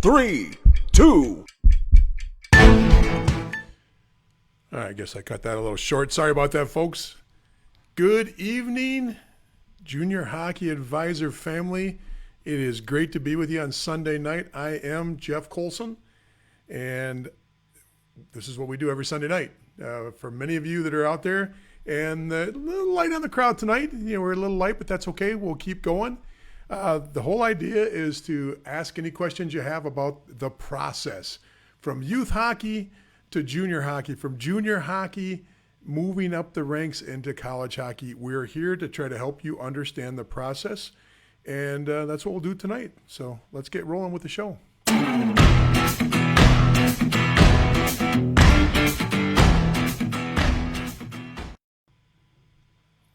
3, 2. I guess I cut that a little short. Sorry about that, folks. Good evening, Junior Hockey Advisor family. It is great to be with you on Sunday night. I am Jeff Colson, and this is what we do every Sunday night. For many of you that are out there, and a little light on the crowd tonight. We're a little light, but that's okay. We'll keep going. The whole idea is to ask any questions you have about the process from youth hockey to junior hockey, from junior hockey moving up the ranks into college hockey. We're here to try to help you understand the process, and that's what we'll do tonight. So let's get rolling with the show.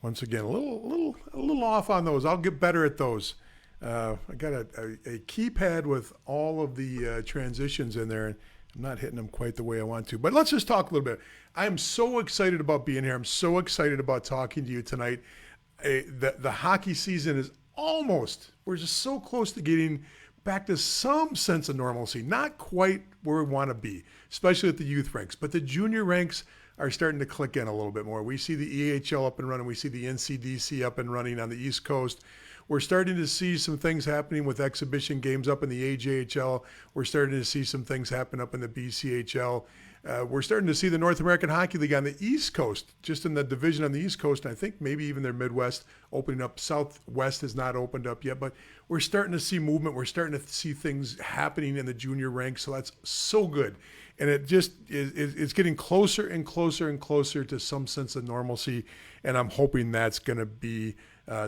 Once again, a little off on those. I'll get better at those. I got a keypad with all of the transitions in there, and I'm not hitting them quite the way I want to. But let's just talk a little bit. I'm so excited about being here. I'm so excited about talking to you tonight. The hockey season is we're just so close to getting back to some sense of normalcy. Not quite where we want to be, especially at the youth ranks. But the junior ranks are starting to click in a little bit more. We see the EHL up and running. We see the NCDC up and running on the East Coast. We're starting to see some things happening with exhibition games up in the AJHL. We're starting to see some things happen up in the BCHL. We're starting to see the North American Hockey League on the East Coast, just in the division on the East Coast. And I think maybe even their Midwest opening up. Southwest has not opened up yet, but we're starting to see movement. We're starting to see things happening in the junior ranks. So that's so good. And it just it's getting closer and closer and closer to some sense of normalcy. And I'm hoping that's going to be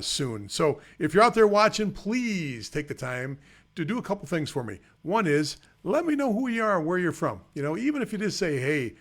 soon. So if you're out there watching, please take the time to do a couple things for me. One is let me know who you are and where you're from. Even if you just say, hey,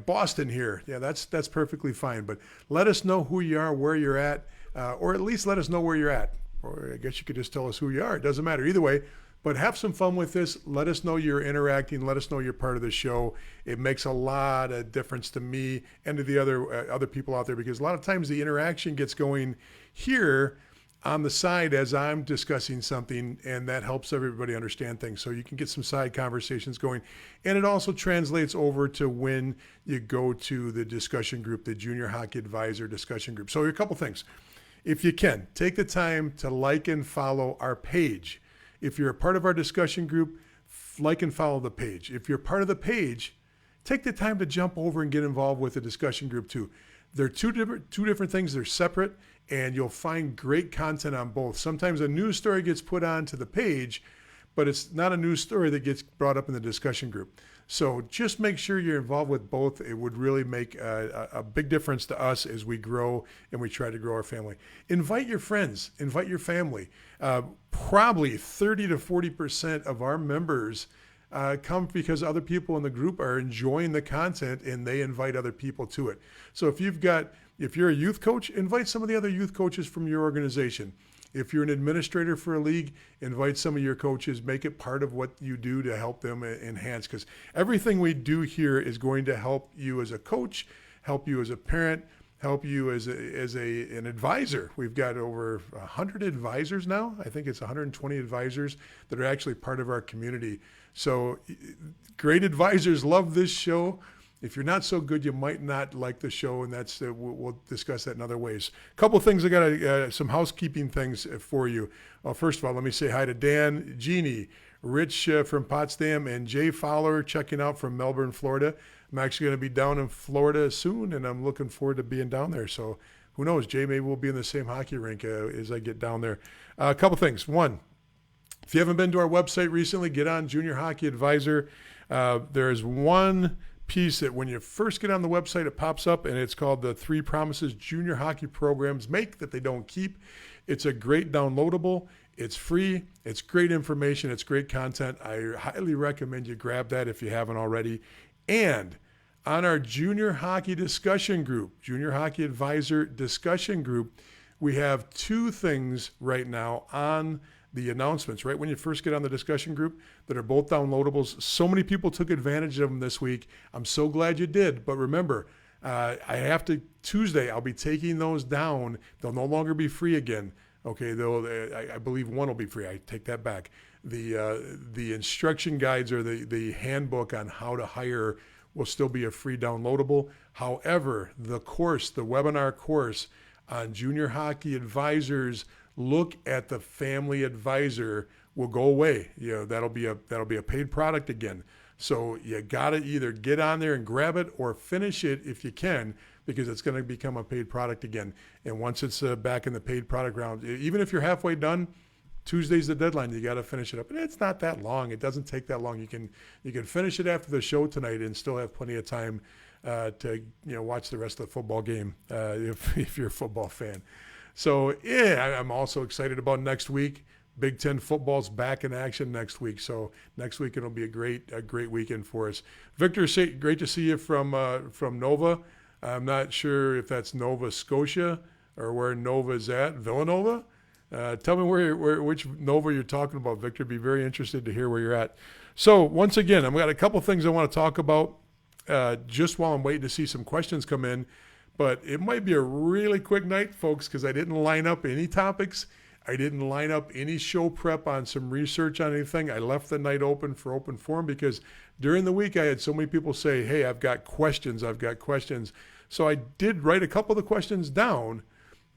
Boston here, that's perfectly fine. But let us know who you are, where you're at, or at least let us know where you're at. Or I guess you could just tell us who you are. It doesn't matter either way. But have some fun with this. Let us know you're interacting. Let us know you're part of the show. It makes a lot of difference to me and to the other people out there, because a lot of times the interaction gets going here on the side as I'm discussing something, and that helps everybody understand things. So you can get some side conversations going. And it also translates over to when you go to the discussion group, the Junior Hockey Advisor discussion group. So a couple things. If you can, take the time to like and follow our page. If you're a part of our discussion group, like and follow the page. If you're part of the page, take the time to jump over and get involved with the discussion group too. They're two different things. They're separate, and you'll find great content on both. Sometimes a news story gets put onto the page, but it's not a news story that gets brought up in the discussion group. So just make sure you're involved with both. It would really make a big difference to us as we grow and we try to grow our family. Invite your friends, invite your family. Probably 30 to 40% of our members come because other people in the group are enjoying the content and they invite other people to it. So if you're a youth coach, invite some of the other youth coaches from your organization. If you're an administrator for a league, invite some of your coaches, make it part of what you do to help them enhance, because everything we do here is going to help you as a coach, help you as a parent, help you as an advisor. We've got over 100 advisors now. I think it's 120 advisors that are actually part of our community. So great advisors love this show. If you're not so good, you might not like the show, and that's we'll discuss that in other ways. A couple of things. I got some housekeeping things for you. First of all, let me say hi to Dan, Jeannie, Rich from Potsdam, and Jay Fowler checking out from Melbourne, Florida. I'm actually going to be down in Florida soon, and I'm looking forward to being down there. So who knows, Jay, maybe we'll be in the same hockey rink as I get down there. A couple things. One, if you haven't been to our website recently, get on Junior Hockey Advisor. There's one piece that when you first get on the website, it pops up, and it's called the 3 Promises Junior Hockey Programs Make That They Don't Keep. It's a great downloadable. It's free. It's great information. It's great content. I highly recommend you grab that if you haven't already. And on our Junior Hockey Discussion Group, Junior Hockey Advisor Discussion Group, we have 2 things right now on the announcements, right when you first get on the discussion group, that are both downloadables. So many people took advantage of them this week. I'm so glad you did. But remember, Tuesday, I'll be taking those down. They'll no longer be free again. Okay, though I believe one will be free. I take that back. The instruction guides or the handbook on how to hire will still be a free downloadable. However, the webinar course on junior hockey advisors, look at the family advisor, will go away. That'll be a paid product again. So you got to either get on there and grab it or finish it if you can, because it's going to become a paid product again. And once it's back in the paid product round, even if you're halfway done, Tuesday's the deadline. You got to finish it up, and it's not that long. It doesn't take that long. You can finish it after the show tonight and still have plenty of time to watch the rest of the football game if you're a football fan. So I'm also excited about next week. Big Ten football's back in action next week. So next week it'll be a great weekend for us. Victor, great to see you from Nova. I'm not sure if that's Nova Scotia or where Nova's at. Villanova? Tell me which Nova you're talking about, Victor. Be very interested to hear where you're at. So once again, I've got a couple things I want to talk about just while I'm waiting to see some questions come in. But it might be a really quick night, folks, because I didn't line up any topics. I didn't line up any show prep on some research on anything. I left the night open for open forum because during the week I had so many people say, hey, I've got questions. So I did write a couple of the questions down,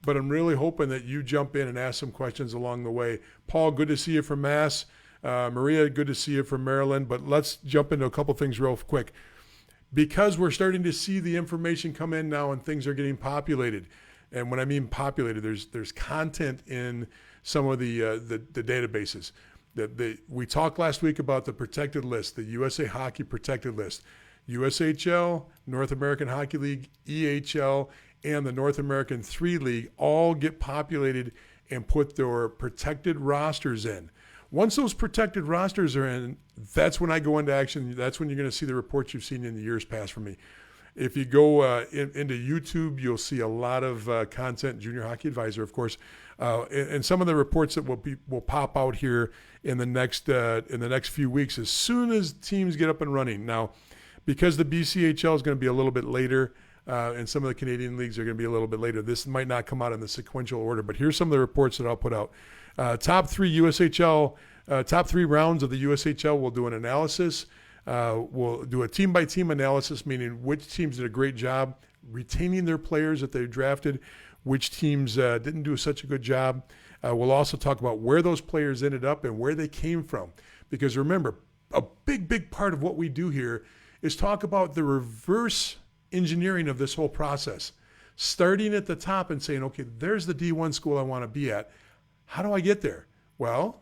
but I'm really hoping that you jump in and ask some questions along the way. Paul, good to see you from Mass. Maria, good to see you from Maryland. But let's jump into a couple things real quick. Because we're starting to see the information come in now and things are getting populated. And when I mean populated, there's content in some of the databases. We talked last week about the protected list, the USA Hockey protected list. USHL, North American Hockey League, EHL, and the North American 3 League all get populated and put their protected rosters in. Once those protected rosters are in, that's when I go into action. That's when you're going to see the reports you've seen in the years past from me. If you go into YouTube, you'll see a lot of content. Junior Hockey Advisor, of course, and some of the reports that will pop out here in the next few weeks as soon as teams get up and running. Now, because the BCHL is going to be a little bit later, and some of the Canadian leagues are going to be a little bit later, this might not come out in the sequential order. But here's some of the reports that I'll put out. Top 3 USHL, top 3 rounds of the USHL. We'll do an analysis. We'll do a team-by-team analysis, meaning which teams did a great job retaining their players that they drafted, which teams didn't do such a good job. We'll also talk about where those players ended up and where they came from. Because remember, a big part of what we do here is talk about the reverse engineering of this whole process. Starting at the top and saying, okay, there's the D1 school I want to be at. How do I get there? Well,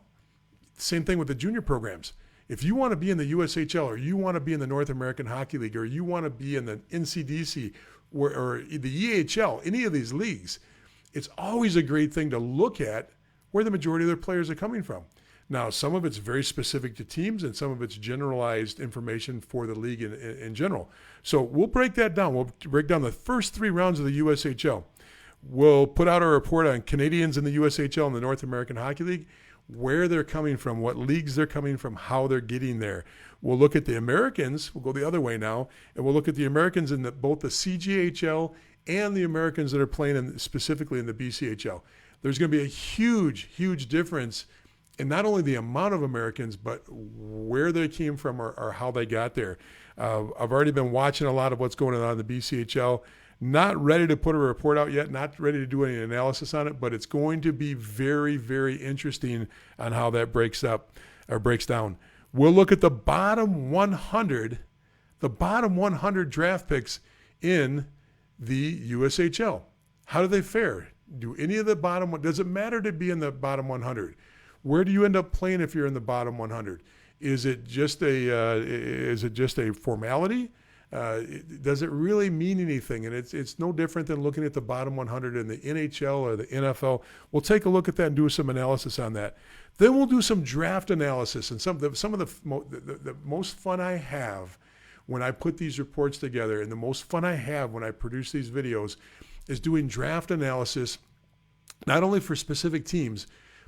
same thing with the junior programs. If you want to be in the USHL or you want to be in the North American Hockey League or you want to be in the NCDC or the EHL, any of these leagues, it's always a great thing to look at where the majority of their players are coming from. Now, some of it's very specific to teams and some of it's generalized information for the league in general. So we'll break that down. We'll break down the first 3 rounds of the USHL. We'll put out a report on Canadians in the USHL and the North American Hockey League, where they're coming from, what leagues they're coming from, how they're getting there. We'll look at the Americans. We'll go the other way now, and we'll look at the Americans in both the CGHL and the Americans that are playing specifically in the BCHL. There's going to be a huge difference in not only the amount of Americans, but where they came from or how they got there. I've already been watching a lot of what's going on in the BCHL. Not ready to put a report out yet, not ready to do any analysis on it, but it's going to be very interesting on how that breaks down. We'll look at the bottom 100 draft picks in the USHL. How do they fare? Do any of the does it matter to be in the bottom 100? Where do you end up playing if you're in the bottom 100? Is it just a formality? Does it really mean anything? And it's no different than looking at the bottom 100 in the NHL or the NFL. We'll take a look at that and do some analysis on that. Then we'll do some draft analysis. And some of the most fun I have when I put these reports together and the most fun I have when I produce these videos is doing draft analysis, not only for specific teams,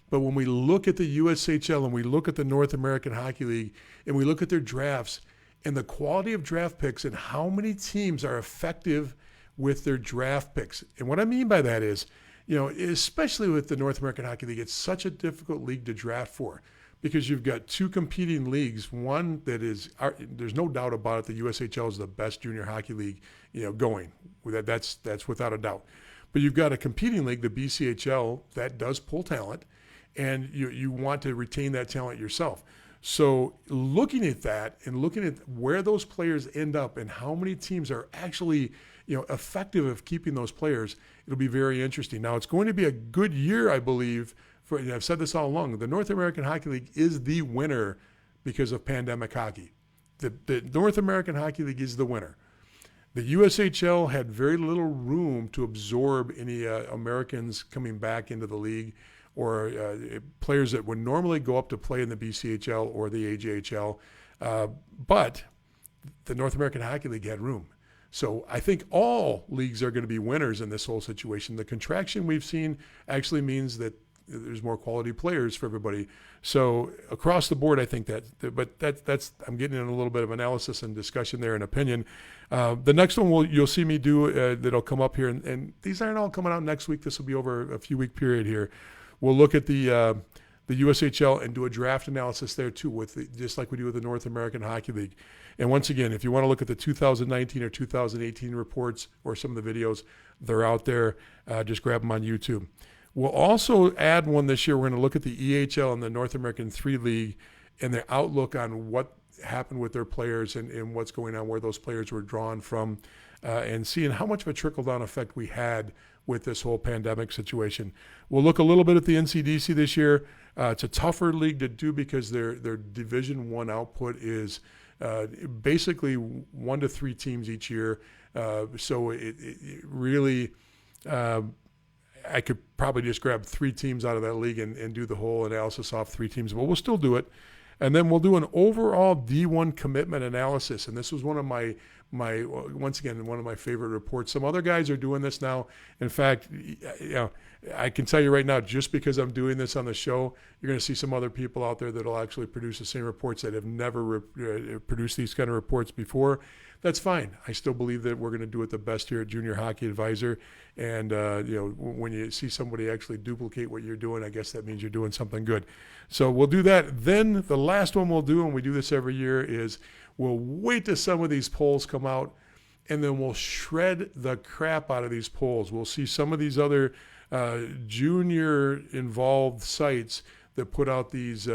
but when we look at the USHL and we look at the North American Hockey League and we look at their drafts, and the quality of draft picks and how many teams are effective with their draft picks. And what I mean by that is, especially with the North American Hockey League, it's such a difficult league to draft for. because you've got two competing leagues. One that is, there's no doubt about it, the USHL is the best junior hockey league, going. That's without a doubt. But you've got a competing league, the BCHL, that does pull talent, and you want to retain that talent yourself. So looking at that and looking at where those players end up and how many teams are actually effective of keeping those players, it'll be very interesting. Now, it's going to be a good year, I believe. I've said this all along. The North American Hockey League is the winner because of pandemic hockey. The North American Hockey League is the winner. The USHL had very little room to absorb any Americans coming back into the league, or players that would normally go up to play in the BCHL or the AJHL. But the North American Hockey League had room. So I think all leagues are going to be winners in this whole situation. The contraction we've seen actually means that there's more quality players for everybody. So across the board, I think that's I'm getting in a little bit of analysis and discussion there and opinion. The next one you'll see me do that'll come up here, and these aren't all coming out next week. This will be over a few week period here. We'll look at the USHL and do a draft analysis there too, just like we do with the North American Hockey League. And once again, if you want to look at the 2019 or 2018 reports or some of the videos, they're out there. Just grab them on YouTube. We'll also add one this year. We're going to look at the EHL and the North American 3 League and their outlook on what happened with their players and what's going on, where those players were drawn from, and seeing how much of a trickle-down effect we had with this whole pandemic situation. We'll look a little bit at the NCDC this year. It's a tougher league to do because their Division I output is basically 1 to 3 teams each year. So it really, I could probably just grab 3 teams out of that league and do the whole analysis off 3 teams, but we'll still do it. And then we'll do an overall D1 commitment analysis. And this was one of my once again, one of my favorite reports. Some other guys are doing this now. In fact, I can tell you right now, just because I'm doing this on the show, you're going to see some other people out there that will actually produce the same reports that have never produced these kind of reports before. That's fine. I still believe that we're going to do it the best here at Junior Hockey Advisor. And, when you see somebody actually duplicate what you're doing, I guess that means you're doing something good. So we'll do that. Then the last one we'll do, and we do this every year, is we'll wait till some of these polls come out, and then we'll shred the crap out of these polls. We'll see some of these other junior-involved sites that put out these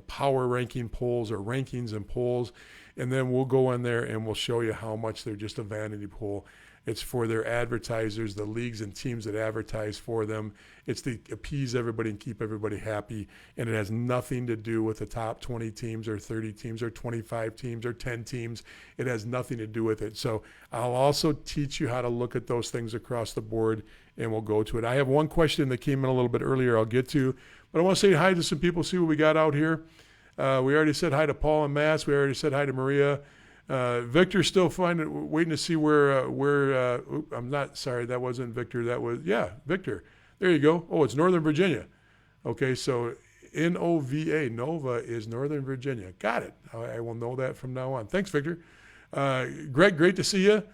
power ranking polls or rankings and polls, and then we'll go in there and we'll show you how much they're just a vanity poll. It's for their advertisers, the leagues and teams that advertise for them. It's to appease everybody and keep everybody happy, and it has nothing to do with the top 20 teams or 30 teams or 25 teams or 10 teams. It has nothing to do with it. So I'll also teach you how to look at those things across the board, and we'll go to it. I have one question that came in a little bit earlier I'll get to, but I want to say hi to some people, see what we got out here. We already said hi to Paul and Mass. We already said hi to Maria. Victor's still waiting to see where I'm not, sorry, that wasn't Victor. That was, Victor. There you go. Oh, it's Northern Virginia. Okay, so Nova, Nova is Northern Virginia. Got it. I will know that from now on. Thanks, Victor. Greg, great to see you.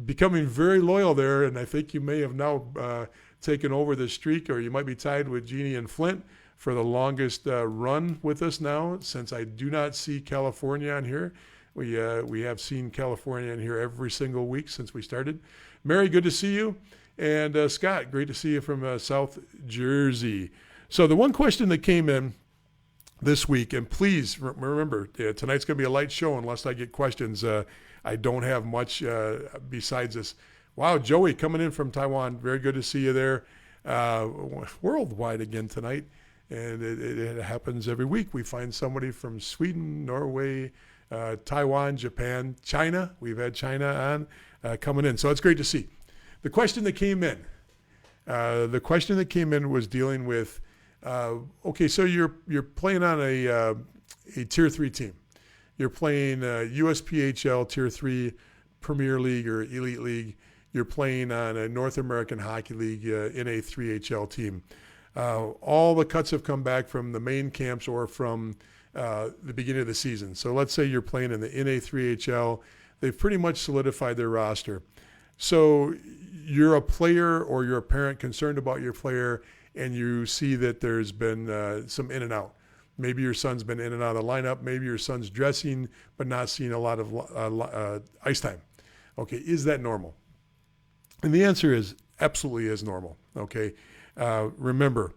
Becoming very loyal there, and I think you may have now taken over the streak, or you might be tied with Jeannie and Flint for the longest run with us now, since I do not see California on here. We have seen California in here every single week since we started. Mary, good to see you. And Scott, great to see you from South Jersey. So the one question that came in this week, and please remember, tonight's going to be a light show unless I get questions. I don't have much besides this. Wow, Joey coming in from Taiwan. Very good to see you there. Worldwide again tonight. And it happens every week. We find somebody from Sweden, Norway, Taiwan, Japan, China. We've had China on coming in. So it's great to see. The question that came in was dealing with, okay, so you're playing on a Tier 3 team. You're playing USPHL Tier 3 Premier League or Elite League. You're playing on a North American Hockey League NA3HL team. All the cuts have come back from the main camps or from the beginning of the season. So let's say you're playing in the NA3HL. They've pretty much solidified their roster. So you're a player or you're a parent concerned about your player, and you see that there's been some in and out. Maybe your son's been in and out of the lineup. Maybe your son's dressing but not seeing a lot of ice time. Okay, is that normal? And the answer is absolutely is normal. Okay, remember,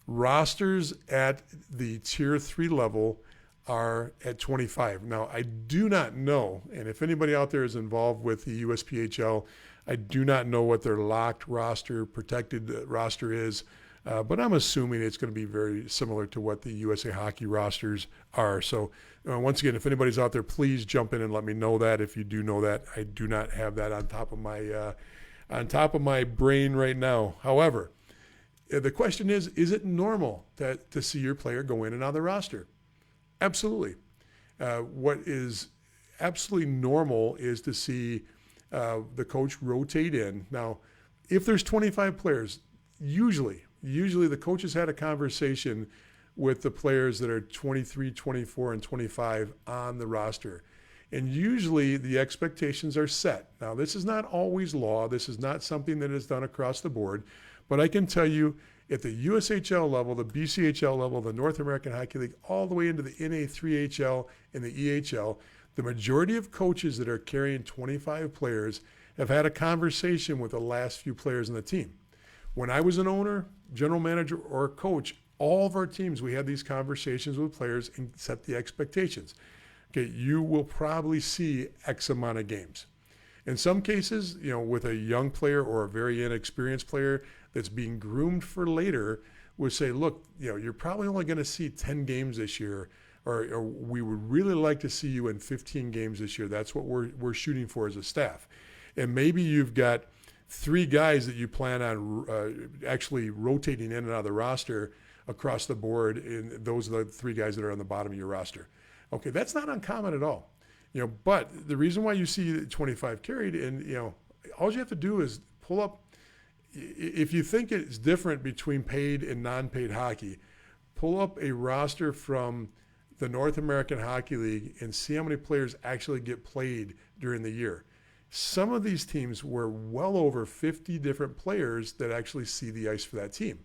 rosters at the Tier 3 level are at 25. Now, I do not know, and if anybody out there is involved with the USPHL, I do not know what their locked roster, protected roster is, but I'm assuming it's going to be very similar to what the USA Hockey rosters are. So, once again, if anybody's out there, please jump in and let me know that. If you do know that, I do not have that on top of my brain right now. However, the question is it normal to see your player go in and out of the roster? Absolutely. What is absolutely normal is to see the coach rotate in. Now, if there's 25 players, usually the coach has had a conversation with the players that are 23, 24, and 25 on the roster. And usually the expectations are set. Now, this is not always law. This is not something that is done across the board. But I can tell you at the USHL level, the BCHL level, the North American Hockey League, all the way into the NA3HL and the EHL, the majority of coaches that are carrying 25 players have had a conversation with the last few players in the team. When I was an owner, general manager, or coach, all of our teams, we had these conversations with players and set the expectations. Okay, you will probably see X amount of games. In some cases, with a young player or a very inexperienced player that's being groomed for later, would say, look, you're probably only going to see 10 games this year, or we would really like to see you in 15 games this year. That's what we're shooting for as a staff. And maybe you've got 3 guys that you plan on actually rotating in and out of the roster across the board, and those are the 3 guys that are on the bottom of your roster. Okay, that's not uncommon at all. But the reason why you see 25 carried, and all you have to do is pull up. If you think it's different between paid and non-paid hockey, pull up a roster from the North American Hockey League and see how many players actually get played during the year. Some of these teams were well over 50 different players that actually see the ice for that team.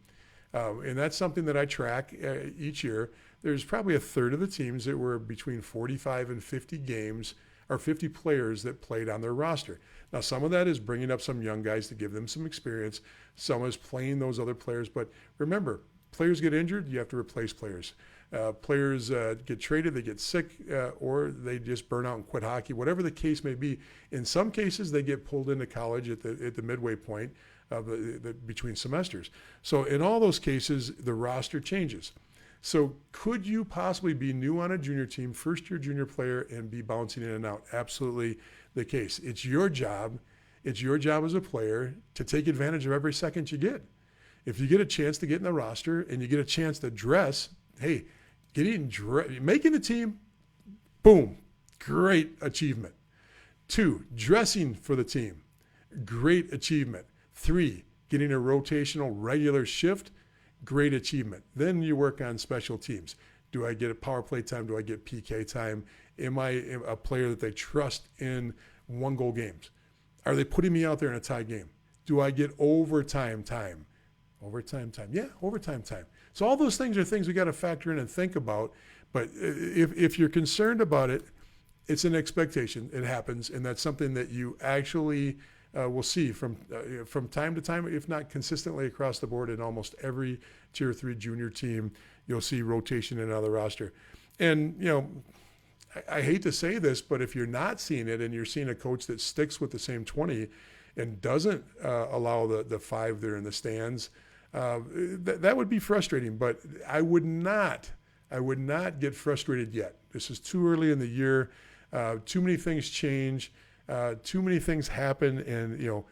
And that's something that I track each year. There's probably a third of the teams that were between 45 and 50 games or 50 players that played on their roster. Now, some of that is bringing up some young guys to give them some experience. Some is playing those other players. But remember, players get injured, you have to replace players. Players get traded, they get sick, or they just burn out and quit hockey, whatever the case may be. In some cases, they get pulled into college at the midway point of between semesters. So in all those cases, the roster changes. So could you possibly be new on a junior team, first-year junior player, and be bouncing in and out? Absolutely the case. It's your job. It's your job as a player to take advantage of every second you get. If you get a chance to get in the roster and you get a chance to dress, hey, making the team, boom, great achievement. 2, dressing for the team, great achievement. 3, getting a rotational regular shift, great achievement. Then you work on special teams. Do I get a power play time? Do I get PK time? Am I a player that they trust in 1-goal games? Are they putting me out there in a tie game? Do I get overtime time? Overtime time. Yeah, overtime time. So all those things are things we got to factor in and think about. But if you're concerned about it, it's an expectation. It happens, and that's something that you actually will see from time to time, if not consistently across the board in almost every Tier 3 junior team. You'll see rotation in and out of the roster. And, I hate to say this, but if you're not seeing it and you're seeing a coach that sticks with the same 20 and doesn't allow the 5 there in the stands, that would be frustrating. But I would not get frustrated yet. This is too early in the year. Too many things change. Too many things happen, and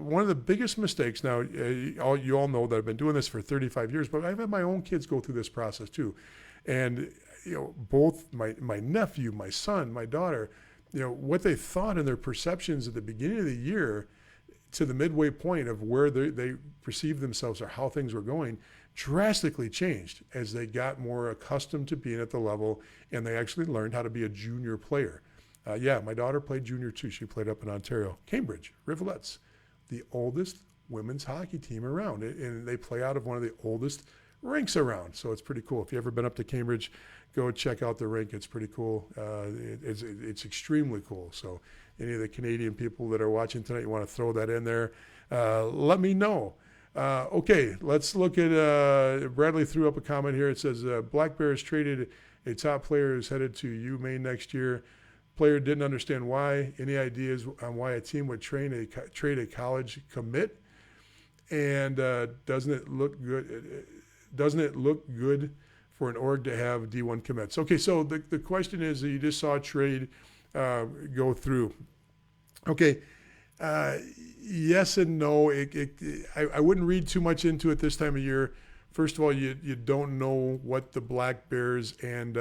one of the biggest mistakes. Now, you all know that I've been doing this for 35 years, but I've had my own kids go through this process too, and both my nephew, my son, my daughter, what they thought in their perceptions at the beginning of the year to the midway point of where they perceived themselves or how things were going drastically changed as they got more accustomed to being at the level and they actually learned how to be a junior player. My daughter played junior too. She played up in Ontario. Cambridge, Rivalettes, the oldest women's hockey team around. And they play out of one of the oldest rinks around. So it's pretty cool. If you've ever been up to Cambridge, go check out the rink. It's pretty cool. It's extremely cool. So any of the Canadian people that are watching tonight, you want to throw that in there, let me know. Okay, let's look at Bradley threw up a comment here. It says Black Bears traded a top player who's headed to UMaine next year. Player didn't understand why. Any ideas on why a team would trade a college commit? And doesn't it look good? Doesn't it look good for an org to have D1 commits? Okay, so the question is, you just saw a trade go through. Okay, yes and no. I wouldn't read too much into it this time of year. First of all, you don't know what the Black Bears and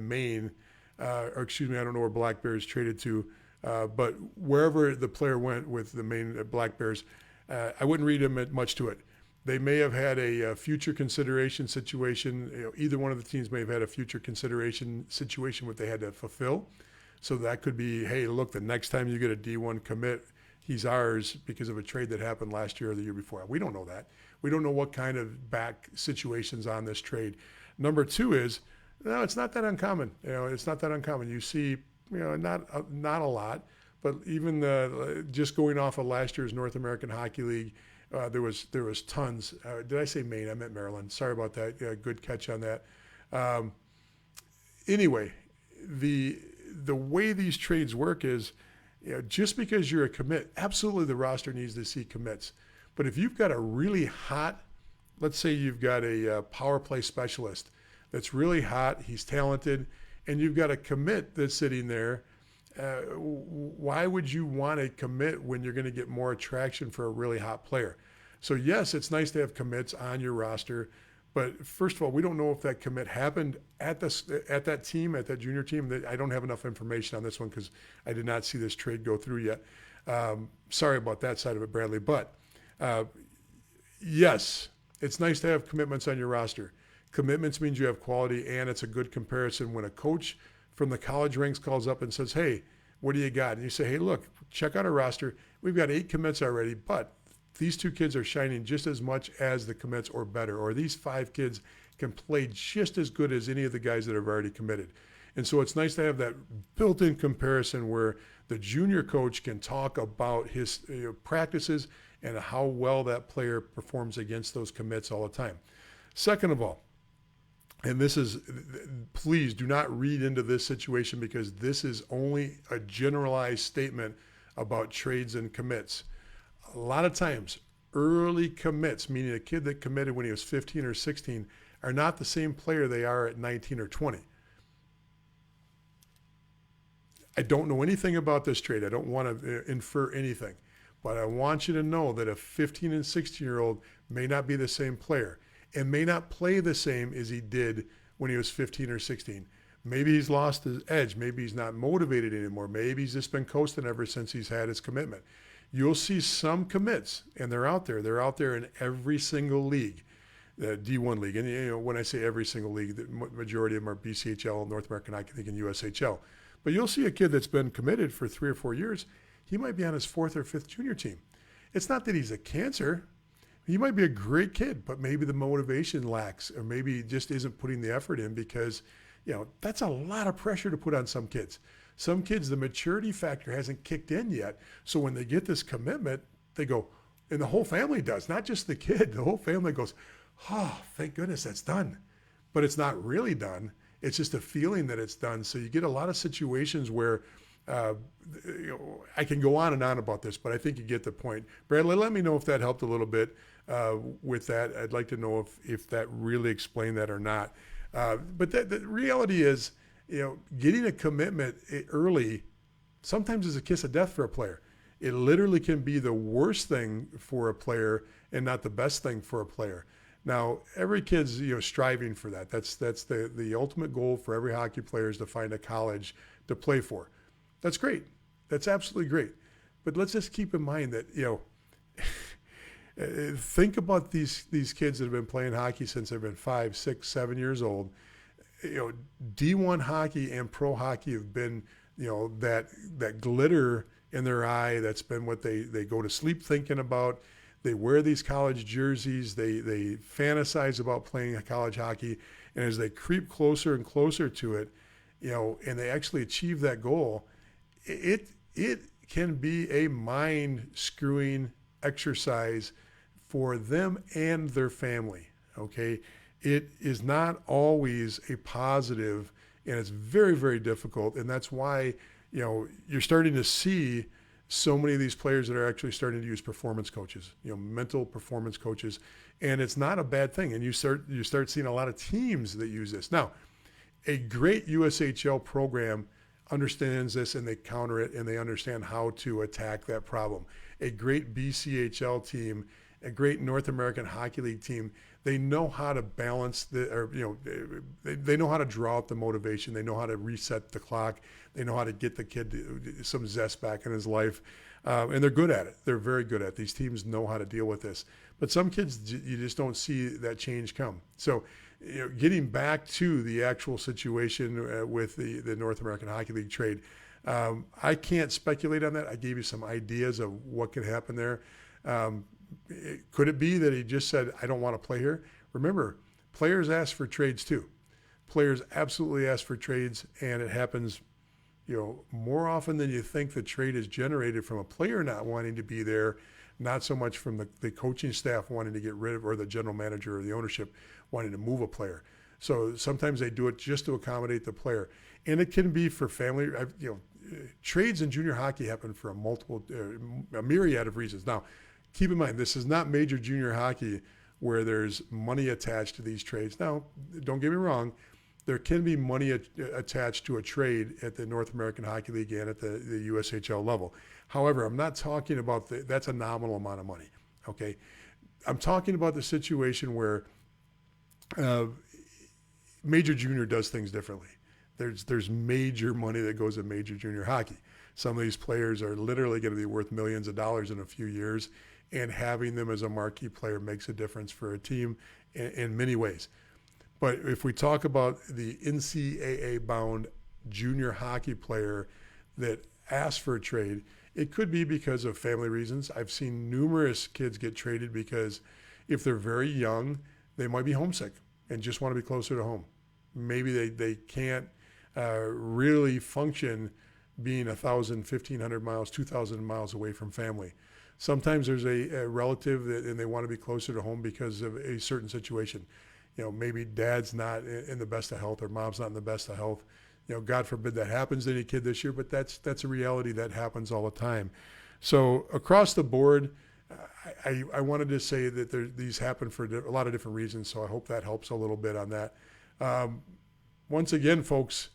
Maine, or excuse me, I don't know where Black Bears traded to, but wherever the player went with the Maine Black Bears, I wouldn't read much to it. They may have had a future consideration situation. Either one of the teams may have had a future consideration situation what they had to fulfill. So that could be, hey, look, the next time you get a D1 commit, he's ours because of a trade that happened last year or the year before. We don't know that. We don't know what kind of back situations on this trade. Number two is, no, it's not that uncommon. It's not that uncommon. You see, not a lot, but even just going off of last year's North American Hockey League, there was tons. Did I say Maine? I meant Maryland. Sorry about that. Good catch on that. Anyway, the way these trades work is, just because you're a commit, absolutely the roster needs to see commits. But if you've got a really hot, let's say you've got a power play specialist that's really hot, he's talented, and you've got a commit that's sitting there, why would you want to commit when you're going to get more attraction for a really hot player? So yes, it's nice to have commits on your roster, but first of all, we don't know if that commit happened at that team, at that junior team. I don't have enough information on this one because I did not see this trade go through yet. Sorry about that side of it, Bradley. But yes, it's nice to have commitments on your roster. Commitments means you have quality, and it's a good comparison when a coach from the college ranks calls up and says, hey, what do you got? And you say, hey, look, check out our roster. We've got 8 commits already, but these 2 kids are shining just as much as the commits or better, or these 5 kids can play just as good as any of the guys that have already committed. And so it's nice to have that built-in comparison where the junior coach can talk about his practices and how well that player performs against those commits all the time. Second of all, and this is, please do not read into this situation because this is only a generalized statement about trades and commits. A lot of times, early commits, meaning a kid that committed when he was 15 or 16, are not the same player they are at 19 or 20. I don't know anything about this trade. I don't want to infer anything. But I want you to know that a 15 and 16-year-old may not be the same player and may not play the same as he did when he was 15 or 16. Maybe he's lost his edge. Maybe he's not motivated anymore. Maybe he's just been coasting ever since he's had his commitment. You'll see some commits, and they're out there. They're out there in every single league, the D1 league. And when I say every single league, the majority of them are BCHL, North American Hockey League, and USHL. But you'll see a kid that's been committed for 3 or 4 years. He might be on his 4th or 5th junior team. It's not that he's a cancer. He might be a great kid, but maybe the motivation lacks, or maybe he just isn't putting the effort in because, that's a lot of pressure to put on some kids. Some kids, the maturity factor hasn't kicked in yet. So when they get this commitment, they go, and the whole family does, not just the kid. The whole family goes, oh, thank goodness that's done. But it's not really done. It's just a feeling that it's done. So you get a lot of situations where I can go on and on about this, but I think you get the point. Bradley, let me know if that helped a little bit with that. I'd like to know if that really explained that or not. But the reality is, getting a commitment early sometimes is a kiss of death for a player. It literally can be the worst thing for a player and not the best thing for a player. Now, every kid's striving for that. That's the ultimate goal for every hockey player is to find a college to play for. That's great. That's absolutely great. But let's just keep in mind that, think about these kids that have been playing hockey since they've been 5, 6, 7 years old. D1 hockey and pro hockey have been, that glitter in their eye. That's been what they go to sleep thinking about. They wear these college jerseys. They fantasize about playing college hockey. And as they creep closer and closer to it, and they actually achieve that goal, it can be a mind-screwing exercise for them and their family, okay? It is not always a positive, and it's very, very difficult. And that's why, you're starting to see so many of these players that are actually starting to use performance coaches, mental performance coaches. And it's not a bad thing. And you start seeing a lot of teams that use this. Now, a great USHL program understands this, and they counter it, and they understand how to attack that problem. A great BCHL team, a great North American Hockey League team, they know how to balance they know how to draw out the motivation. They know how to reset the clock. They know how to get the kid some zest back in his life. And they're good at it. They're very good at it. These teams know how to deal with this. But some kids, you just don't see that change come. So, getting back to the actual situation with the North American Hockey League trade, I can't speculate on that. I gave you some ideas of what could happen there. Could it be that he just said, I don't want to play here? Remember, players ask for trades too. Players absolutely ask for trades, and it happens, more often than you think. The trade is generated from a player not wanting to be there, not so much from the coaching staff wanting to get rid of, or the general manager or the ownership wanting to move a player. So sometimes they do it just to accommodate the player. And it can be for family. Trades in junior hockey happen for a myriad of reasons. Now, keep in mind, this is not major junior hockey where there's money attached to these trades. Now, don't get me wrong, there can be money attached to a trade at the North American Hockey League and at the USHL level. However, I'm not talking about that's a nominal amount of money, okay? I'm talking about the situation where major junior does things differently. There's major money that goes in major junior hockey. Some of these players are literally going to be worth millions of dollars in a few years, and having them as a marquee player makes a difference for a team in many ways. But if we talk about the NCAA-bound junior hockey player that asks for a trade, it could be because of family reasons. I've seen numerous kids get traded because if they're very young, they might be homesick and just want to be closer to home. Maybe they can't really function being 1,000, 1,500 miles, 2,000 miles away from family. Sometimes there's a relative and they want to be closer to home because of a certain situation. Maybe dad's not in the best of health or mom's not in the best of health. God forbid that happens to any kid this year, but that's a reality that happens all the time. So across the board, I wanted to say that these happen for a lot of different reasons, so I hope that helps a little bit on that. Once again, folks,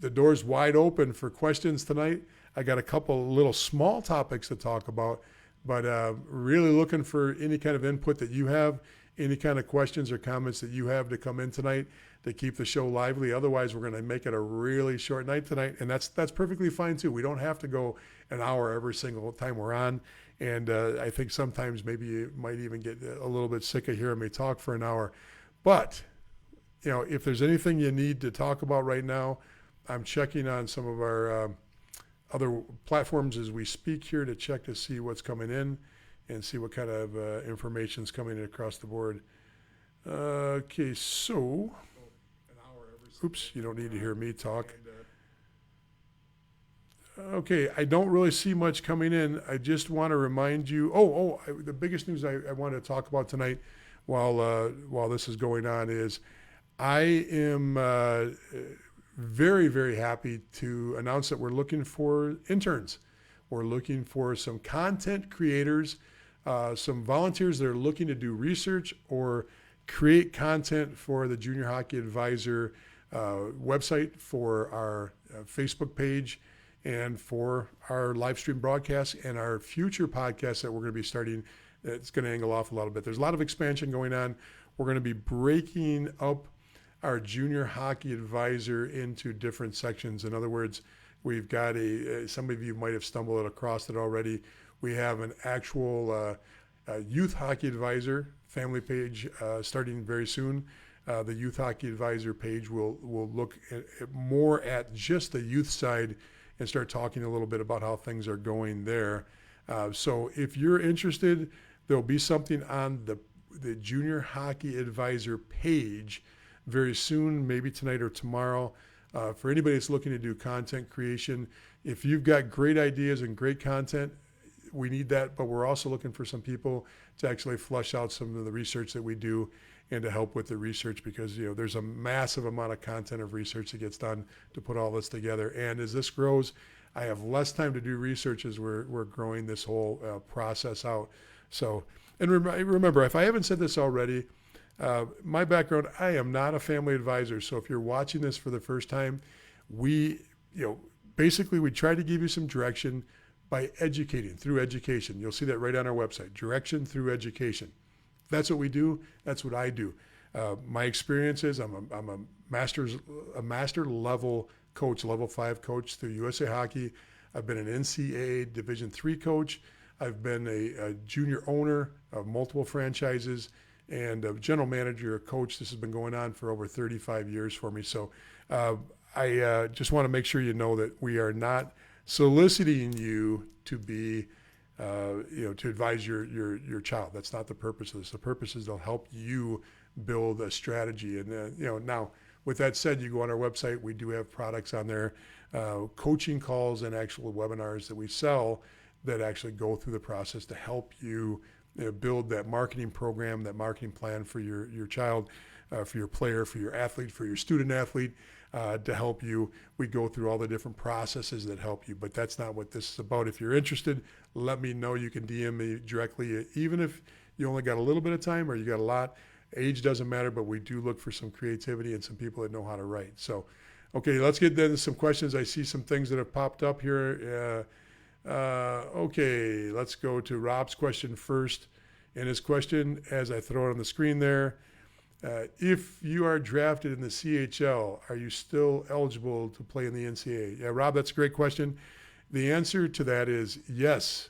the door's wide open for questions tonight. I got a couple little small topics to talk about, but really looking for any kind of input that you have, any kind of questions or comments that you have to come in tonight to keep the show lively. Otherwise, we're going to make it a really short night tonight, and that's perfectly fine too. We don't have to go an hour every single time we're on, and I think sometimes maybe you might even get a little bit sick of hearing me talk for an hour. But, if there's anything you need to talk about right now, I'm checking on some of our other platforms as we speak here to check to see what's coming in and see what kind of information is coming in across the board. Okay, so, oops, you don't need to hear me talk. Okay, I don't really see much coming in. I just want to remind you, the biggest news I want to talk about tonight while this is going on is I am very, very happy to announce that we're looking for interns. We're looking for some content creators, some volunteers that are looking to do research or create content for the Junior Hockey Advisor website, for our Facebook page, and for our live stream broadcast and our future podcasts that we're going to be starting. It's going to angle off a little bit. There's a lot of expansion going on. We're going to be breaking up our Junior Hockey Advisor into different sections. In other words, we've got some of you might have stumbled across it already. We have an actual Youth Hockey Advisor family page starting very soon. The Youth Hockey Advisor page will look more at just the youth side and start talking a little bit about how things are going there. So if you're interested, There'll be something on the Junior Hockey Advisor page very soon, maybe tonight or tomorrow. For anybody that's looking to do content creation, if you've got great ideas and great content, we need that, but we're also looking for some people to actually flush out some of the research that we do and to help with the research, because there's a massive amount of content of research that gets done to put all this together. And as this grows, I have less time to do research as we're growing this whole process out. So, and remember, if I haven't said this already, my background, I am not a family advisor. So if you're watching this for the first time, basically we try to give you some direction by educating through education. You'll see that right on our website, direction through education. That's what we do. That's what I do. My experience is I'm a master level coach, level 5 coach through USA Hockey. I've been an NCAA Division III coach. I've been a junior owner of multiple franchises and a general manager, a coach. This has been going on for over 35 years for me. So I just want to make sure you know that we are not soliciting you to be, to advise your child. That's not the purpose of this. The purpose is to help you build a strategy. And now, with that said, you go on our website. We do have products on there, coaching calls and actual webinars that we sell that actually go through the process to help you, build that marketing program, that marketing plan for your child, for your player, for your athlete, for your student athlete. To help you. We go through all the different processes that help you, but that's not what this is about. If you're interested, let me know. You can DM me directly, even if you only got a little bit of time or you got a lot. Age doesn't matter, but we do look for some creativity and some people that know how to write. So, okay, let's get into some questions. I see some things that have popped up here. Okay, let's go to Rob's question first. And his question, as I throw it on the screen there, if you are drafted in the CHL, are you still eligible to play in the NCAA? Yeah, Rob, that's a great question. The answer to that is yes,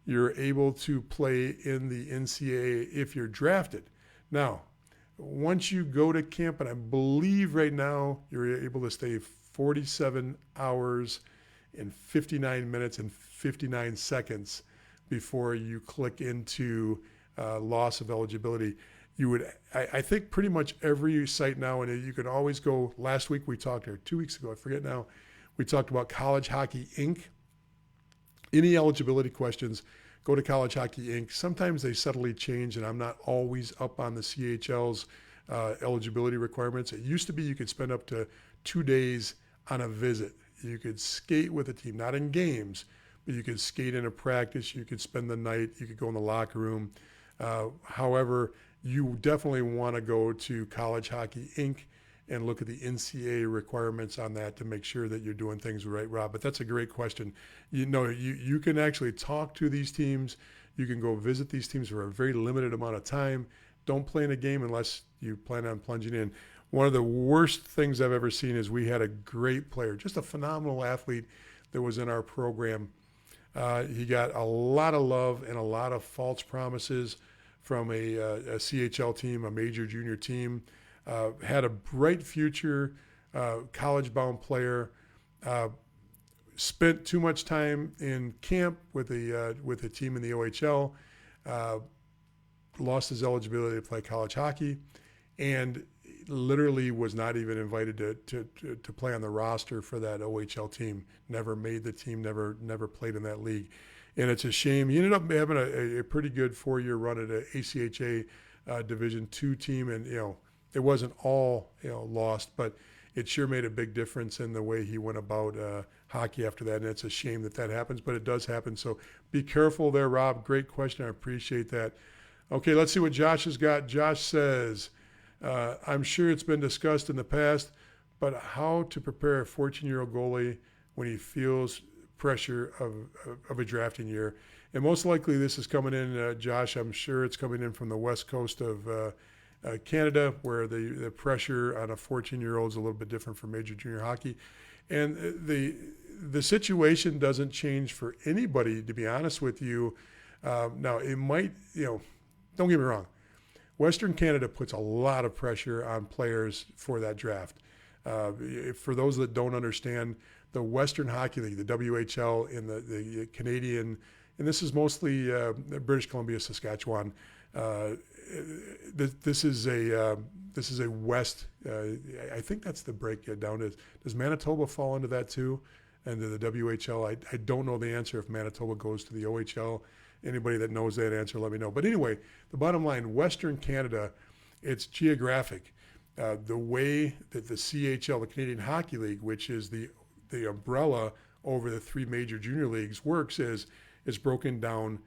you're able to play in the NCAA if you're drafted. Now, once you go to camp, and I believe right now you're able to stay 47 hours and 59 minutes and 59 seconds before you click into loss of eligibility. You would, I think pretty much every site now, and you can always go, last week we talked, or 2 weeks ago, I forget now, we talked about College Hockey Inc. Any eligibility questions, go to College Hockey Inc. Sometimes they subtly change, and I'm not always up on the CHL's eligibility requirements. It used to be you could spend up to 2 days on a visit. You could skate with a team, not in games, but you could skate in a practice. You could spend the night. You could go in the locker room. However, you definitely want to go to College Hockey Inc. and look at the NCAA requirements on that to make sure that you're doing things right, Rob. But that's a great question. You can actually talk to these teams. You can go visit these teams for a very limited amount of time. Don't play in a game unless you plan on plunging in. One of the worst things I've ever seen is we had a great player, just a phenomenal athlete that was in our program. He got a lot of love and a lot of false promises from a CHL team, a major junior team, had a bright future, college-bound player, spent too much time in camp with a team in the OHL, lost his eligibility to play college hockey, and literally was not even invited to play on the roster for that OHL team. Never made the team, never played in that league. And it's a shame. He ended up having a pretty good 4-year run at an ACHA Division II team, and it wasn't all lost, but it sure made a big difference in the way he went about hockey after that. And it's a shame that happens, but it does happen. So be careful there, Rob. Great question. I appreciate that. Okay, let's see what Josh has got. Josh says, I'm sure it's been discussed in the past, but how to prepare a 14-year-old goalie when he feels pressure of a drafting year. And most likely this is coming in, Josh, I'm sure it's coming in from the west coast of Canada, where the pressure on a 14-year-old is a little bit different from major junior hockey. And the situation doesn't change for anybody, to be honest with you. Now, it might, don't get me wrong. Western Canada puts a lot of pressure on players for that draft. For those that don't understand, the Western Hockey League, the WHL, and the Canadian and this is mostly British Columbia, Saskatchewan. This is a west. I think that's the breakdown. Does Manitoba fall into that too, and to the WHL? I don't know the answer if Manitoba goes to the OHL. Anybody that knows that answer, let me know. But anyway, the bottom line: Western Canada, it's geographic. The way that the CHL, the Canadian Hockey League, which is the umbrella over the three major junior leagues, works is it's broken down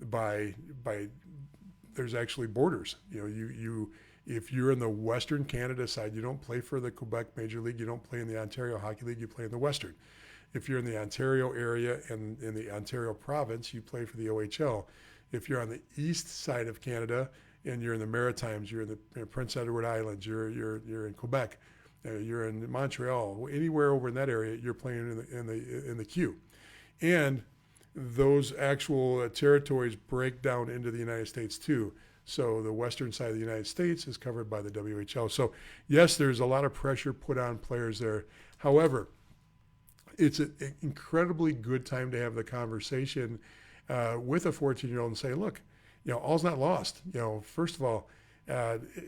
by there's actually borders. You if you're in the Western Canada side, you don't play for the Quebec Major League, you don't play in the Ontario Hockey League, you play in the Western. If you're in the Ontario area and in the Ontario province, you play for the OHL. If you're on the east side of Canada and you're in the Maritimes, you're in the Prince Edward Islands, you're in Quebec, you're in Montreal, anywhere over in that area, you're playing in the Q. And those actual territories break down into the United States too. So the western side of the United States is covered by the WHL. So yes, there's a lot of pressure put on players there. However, it's an incredibly good time to have the conversation with a 14-year-old and say, look, all's not lost. First of all,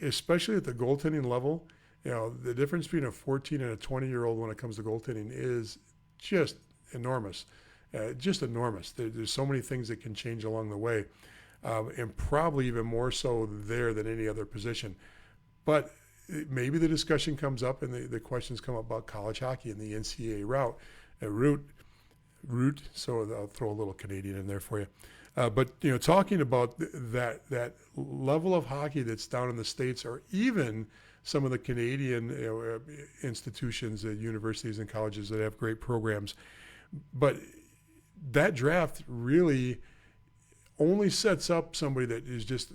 especially at the goaltending level, the difference between a 14 and a 20-year-old when it comes to goaltending is just enormous. Just enormous. There's so many things that can change along the way, and probably even more so there than any other position. But maybe the discussion comes up and the questions come up about college hockey and the NCAA route. So I'll throw a little Canadian in there for you. But talking about that level of hockey that's down in the States, or even some of the Canadian institutions, universities and colleges that have great programs, but that draft really only sets up somebody that is just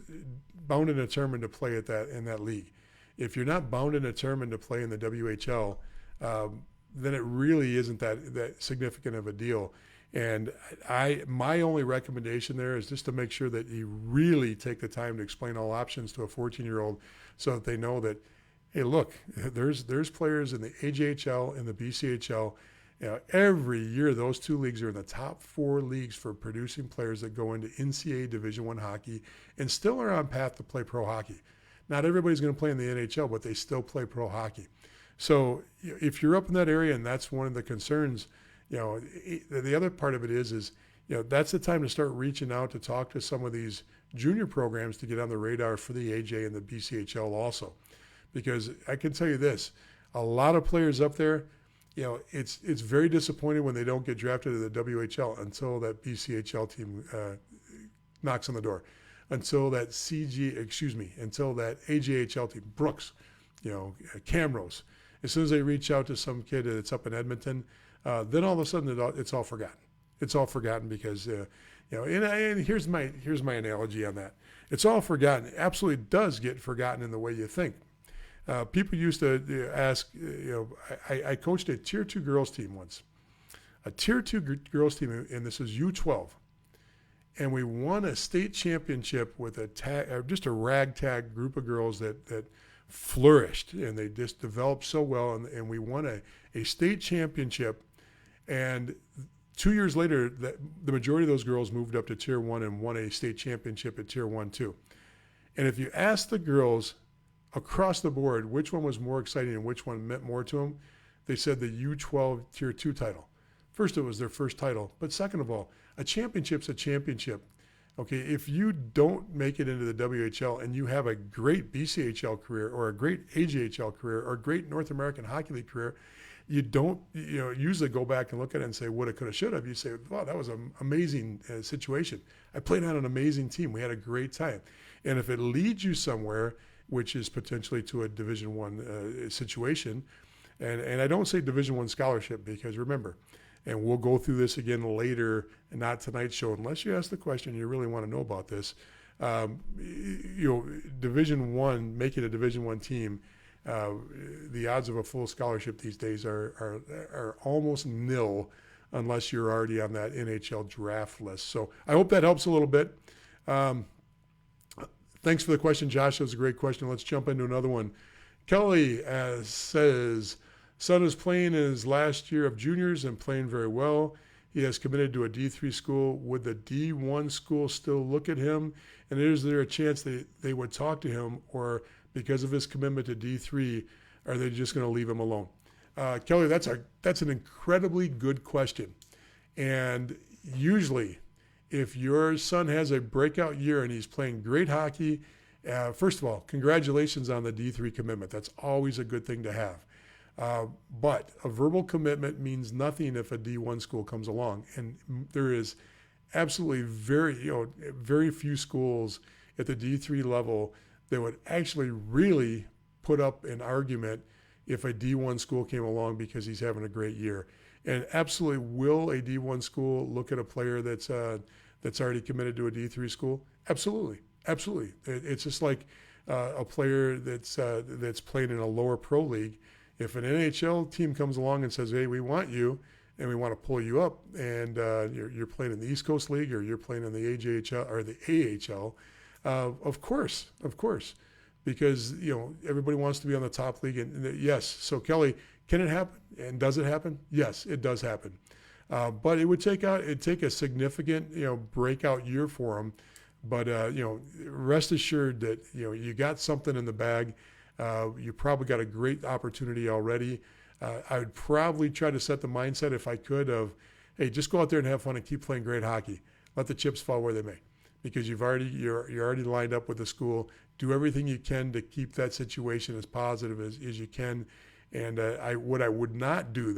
bound and determined to play in that league. If you're not bound and determined to play in the WHL, then it really isn't that significant of a deal. And my only recommendation there is just to make sure that you really take the time to explain all options to a 14-year-old so that they know that, hey, look, there's players in the AJHL and the BCHL. Every year those two leagues are in the top 4 leagues for producing players that go into NCAA Division I hockey and still are on path to play pro hockey. Not everybody's going to play in the NHL, but they still play pro hockey. So if you're up in that area and that's one of the concerns, the other part of it is that's the time to start reaching out to talk to some of these junior programs to get on the radar for the AJ and the BCHL also. Because I can tell you this, a lot of players up there, it's very disappointing when they don't get drafted to the WHL until that BCHL team knocks on the door, until that until that AJHL team, Brooks, Camrose. As soon as they reach out to some kid that's up in Edmonton, then all of a sudden it's all forgotten. It's all forgotten because and here's my analogy on that. It's all forgotten. It absolutely does get forgotten in the way you think. People used to ask, I coached a Tier 2 girls team once. A Tier 2 girls team, and this is U12. And we won a state championship with just a ragtag group of girls that flourished, and they just developed so well, and we won a state championship. And 2 years later, the majority of those girls moved up to Tier 1 and won a state championship at Tier 1 too. And if you ask the girls across the board which one was more exciting and which one meant more to them, they said the U12 Tier 2 title. First, it was their first title. But second of all, a championship's a championship. Okay, if you don't make it into the WHL and you have a great BCHL career or a great AJHL career or a great North American Hockey League career, you don't usually go back and look at it and say woulda, coulda, shoulda. You say, wow, that was an amazing situation. I played on an amazing team. We had a great time. And if it leads you somewhere, which is potentially to a Division I situation, and I don't say Division I scholarship because remember, and we'll go through this again later, and not tonight's show, unless you ask the question you really want to know about this. Division I, making a Division I team, the odds of a full scholarship these days are almost nil unless you're already on that NHL draft list. So I hope that helps a little bit. Thanks for the question, Josh. That was a great question. Let's jump into another one. Kelly says, son is playing in his last year of juniors and playing very well. he has committed to a D3 school. Would the D1 school still look at him? And is there a chance they would talk to him, or because of his commitment to D3, are they just going to leave him alone? Kelly, that's an incredibly good question. And usually, if your son has a breakout year and he's playing great hockey, first of all, congratulations on the D3 commitment. That's always a good thing to have. But a verbal commitment means nothing if a D1 school comes along. And there is absolutely very few schools at the D3 level that would actually really put up an argument if a D1 school came along because he's having a great year. And absolutely, will a D1 school look at a player that's already committed to a D3 school? Absolutely. It's just like a player that's playing in a lower pro league. If an NHL team comes along and says, "Hey, we want you, and we want to pull you up," and you're playing in the East Coast League or you're playing in the AJHL or the AHL, of course, because everybody wants to be on the top league. And yes, so Kelly, can it happen? And does it happen? Yes, it does happen. But it would take a significant breakout year for him. But rest assured that you got something in the bag. You probably got a great opportunity already. I would probably try to set the mindset, if I could, of, hey, just go out there and have fun and keep playing great hockey. Let the chips fall where they may, because you're already lined up with the school. Do everything you can to keep that situation as positive as you can. And what I would not do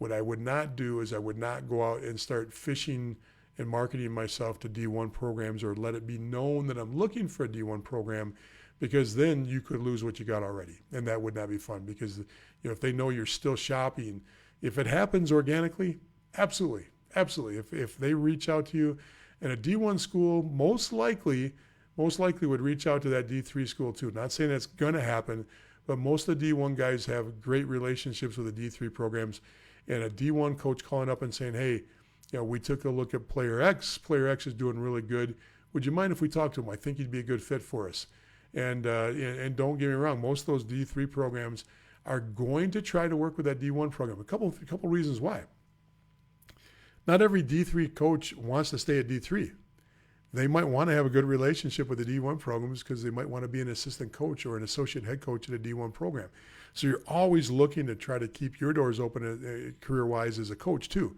is I would not go out and start fishing and marketing myself to D1 programs, or let it be known that I'm looking for a D1 program, because then you could lose what you got already, and that would not be fun. Because if they know you're still shopping, if it happens organically, absolutely. If they reach out to you, and a D1 school most likely would reach out to that D3 school too. Not saying that's going to happen, but most of the D1 guys have great relationships with the D3 programs, and a D1 coach calling up and saying, "Hey, we took a look at player X. Player X is doing really good. Would you mind if we talk to him? I think he'd be a good fit for us." And don't get me wrong, most of those D3 programs are going to try to work with that D1 program. A couple reasons why. Not every D3 coach wants to stay at D3. They might want to have a good relationship with the D1 programs because they might want to be an assistant coach or an associate head coach at a D1 program. So you're always looking to try to keep your doors open career-wise as a coach too.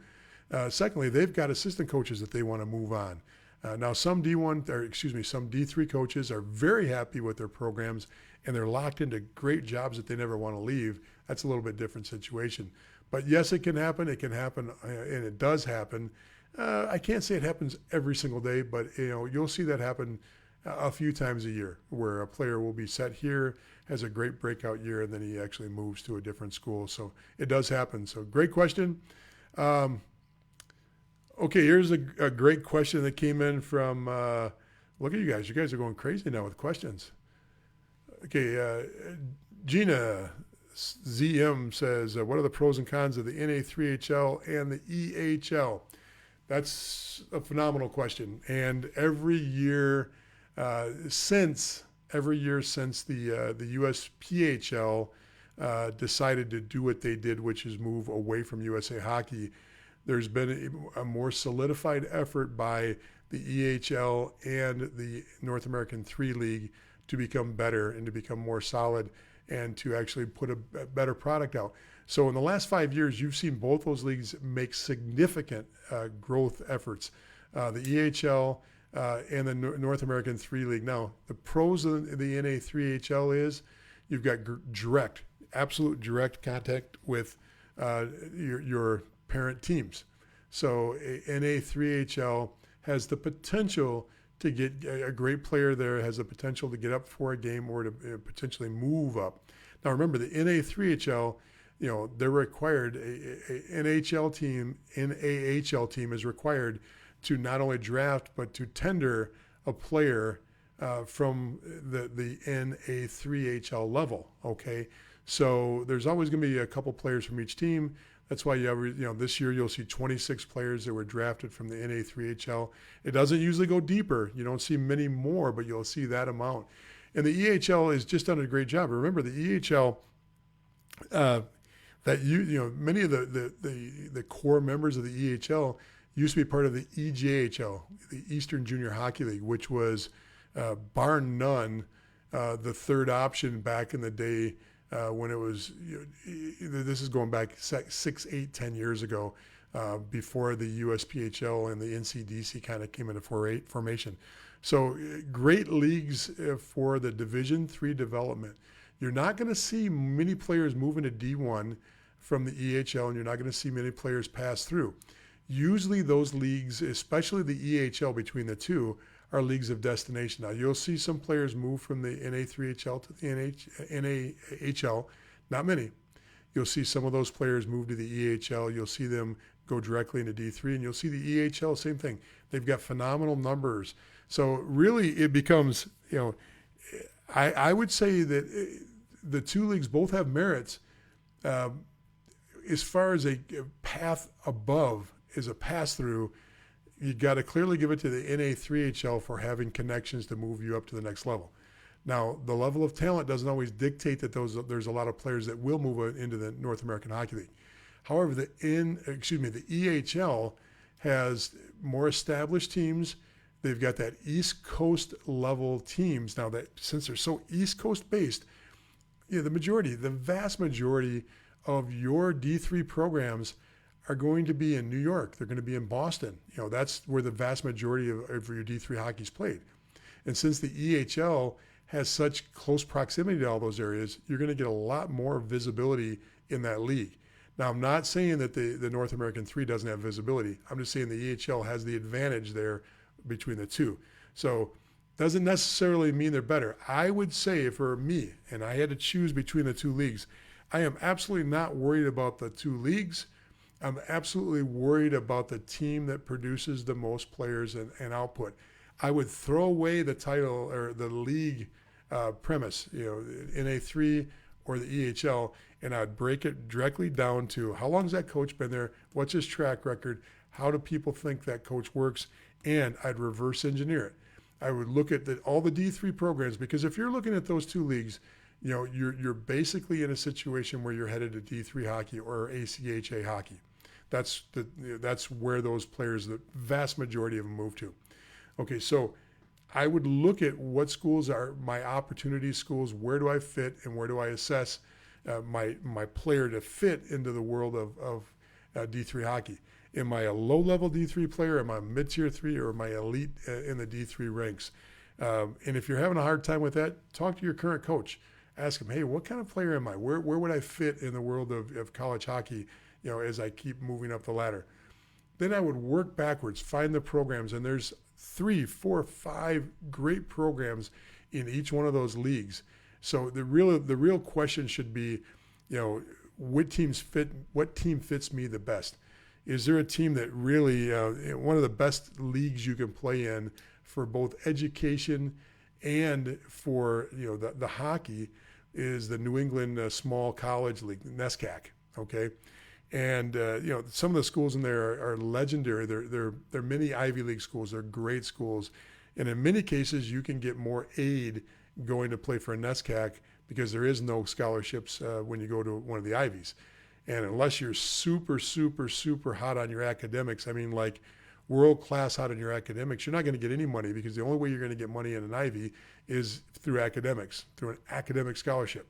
Secondly, they've got assistant coaches that they want to move on. Now, some D3 coaches are very happy with their programs, and they're locked into great jobs that they never want to leave. That's a little bit different situation. But yes, it can happen. It can happen, and it does happen. I can't say it happens every single day, but you'll see that happen a few times a year, where a player will be set here, has a great breakout year, and then he actually moves to a different school. So it does happen. So great question. Okay, here's a great question that came in from, look at you guys. You guys are going crazy now with questions. Okay, Gina ZM says, what are the pros and cons of the NA3HL and the EHL? That's a phenomenal question. And every year since the USPHL decided to do what they did, which is move away from USA Hockey, there's been a more solidified effort by the EHL and the North American 3 League to become better and to become more solid and to actually put a better product out. So in the last 5 years, you've seen both those leagues make significant growth efforts, the EHL and the North American 3 League. Now, the pros of the NA3HL is you've got absolute direct contact with your parent teams. So NA3HL has the potential to get a great player there, has the potential to get up for a game or to potentially move up. Now remember, the NA3HL, they're required, a NHL team, NAHL team is required to not only draft, but to tender a player from the NA3HL level, okay? So there's always going to be a couple players from each team. That's why this year you'll see 26 players that were drafted from the NA3HL. It doesn't usually go deeper. You don't see many more, but you'll see that amount. And the EHL has just done a great job. Remember, the EHL, that many of the core members of the EHL used to be part of the EJHL, the Eastern Junior Hockey League, which was bar none the third option back in the day when it was. This is going back 6, 8, 10 years ago, before the USPHL and the NCDC kind of came into formation. So great leagues for the Division III development. You're not going to see many players move into D1 from the EHL, and you're not going to see many players pass through. Usually those leagues, especially the EHL between the two, are leagues of destination. Now, you'll see some players move from the NA3HL to the NAHL, not many. You'll see some of those players move to the EHL. You'll see them go directly into D3, and you'll see the EHL, same thing. They've got phenomenal numbers. So really it becomes, I would say that the two leagues both have merits. As far as a path above is a pass-through, you got to clearly give it to the NA3HL for having connections to move you up to the next level. Now, the level of talent doesn't always dictate that there's a lot of players that will move into the North American Hockey League. However, the EHL has more established teams. They've got that East Coast level teams. Now, that since they're so East Coast based, the vast majority of your D3 programs are going to be in New York. They're going to be in Boston. That's where the vast majority of your D3 hockey is played. And since the EHL has such close proximity to all those areas, you're going to get a lot more visibility in that league. Now, I'm not saying that the North American 3 doesn't have visibility. I'm just saying the EHL has the advantage there between the two. So doesn't necessarily mean they're better. I would say for me, and I had to choose between the two leagues, I am absolutely not worried about the two leagues. I'm absolutely worried about the team that produces the most players and output. I would throw away the title or the league premise, NA3 or the EHL, and I'd break it directly down to how long has that coach been there, what's his track record, how do people think that coach works, and I'd reverse engineer it. I would look at all the D3 programs, because if you're looking at those two leagues, you're basically in a situation where you're headed to D3 hockey or ACHA hockey. That's where those players, the vast majority of them, move to. Okay, so I would look at what schools are my opportunity schools, where do I fit, and where do I assess my player to fit into the world of D3 hockey. Am I a low-level D3 player? Am I a mid-tier 3? Or am I elite in the D3 ranks? And if you're having a hard time with that, talk to your current coach. Ask him, hey, what kind of player am I? Where would I fit in the world of college hockey, as I keep moving up the ladder? Then I would work backwards, find the programs, and there's 3, 4, 5 great programs in each one of those leagues. So the real question should be, what team fits me the best? Is there a team that really, one of the best leagues you can play in for both education and for the hockey is the New England Small College League, NESCAC, okay? And some of the schools in there are legendary. They're mini Ivy League schools. They're great schools, and in many cases you can get more aid going to play for a NESCAC because there is no scholarships when you go to one of the Ivies. And unless you're super, super, super hot on your academics, I mean like world-class hot on your academics, you're not going to get any money, because the only way you're going to get money in an Ivy is through academics, through an academic scholarship.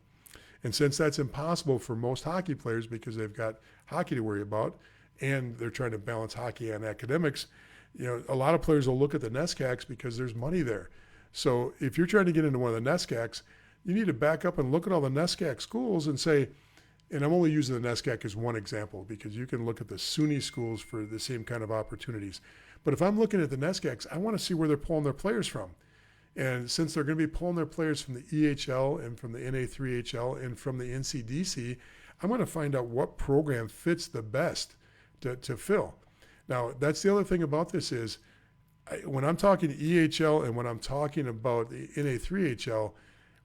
And since that's impossible for most hockey players because they've got hockey to worry about and they're trying to balance hockey and academics, a lot of players will look at the NESCACs because there's money there. So if you're trying to get into one of the NESCACs, you need to back up and look at all the NESCAC schools and say, and I'm only using the NESCAC as one example because you can look at the SUNY schools for the same kind of opportunities. But if I'm looking at the NESCACs, I want to see where they're pulling their players from. And since they're going to be pulling their players from the EHL and from the NA3HL and from the NCDC, I'm going to find out what program fits the best to fill. Now, that's the other thing about this is when I'm talking EHL and when I'm talking about the NA3HL,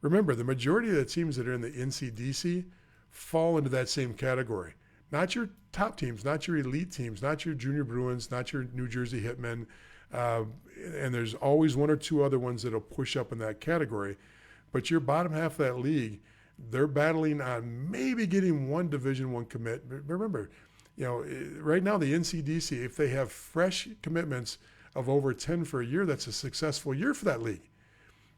remember the majority of the teams that are in the NCDC fall into that same category. Not your top teams, not your elite teams, not your Junior Bruins, not your New Jersey Hitmen, and there's always one or two other ones that'll push up in that category. But your bottom half of that league, They're battling on maybe getting one Division I commit. But remember, right now the NCDC, if they have fresh commitments of over 10 for a year, that's a successful year for that league.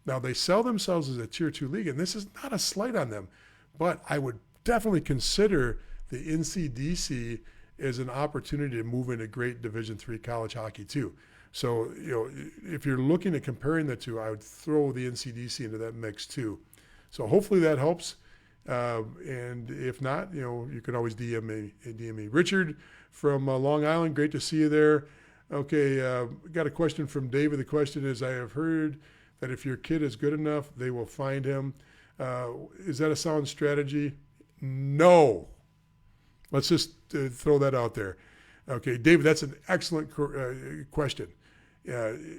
Now, they sell themselves as a Tier 2 league, and this is not a slight on them, but I would definitely consider the NCDC as an opportunity to move into great Division III college hockey too. So, if you're looking at comparing the two, I would throw the NCDC into that mix too. So hopefully that helps. And if not, you can always DM me. Richard from Long Island, great to see you there. Okay, got a question from David. The question is, I have heard that if your kid is good enough, they will find him. Is that a sound strategy? No. Let's just throw that out there. Okay, David, that's an excellent question. The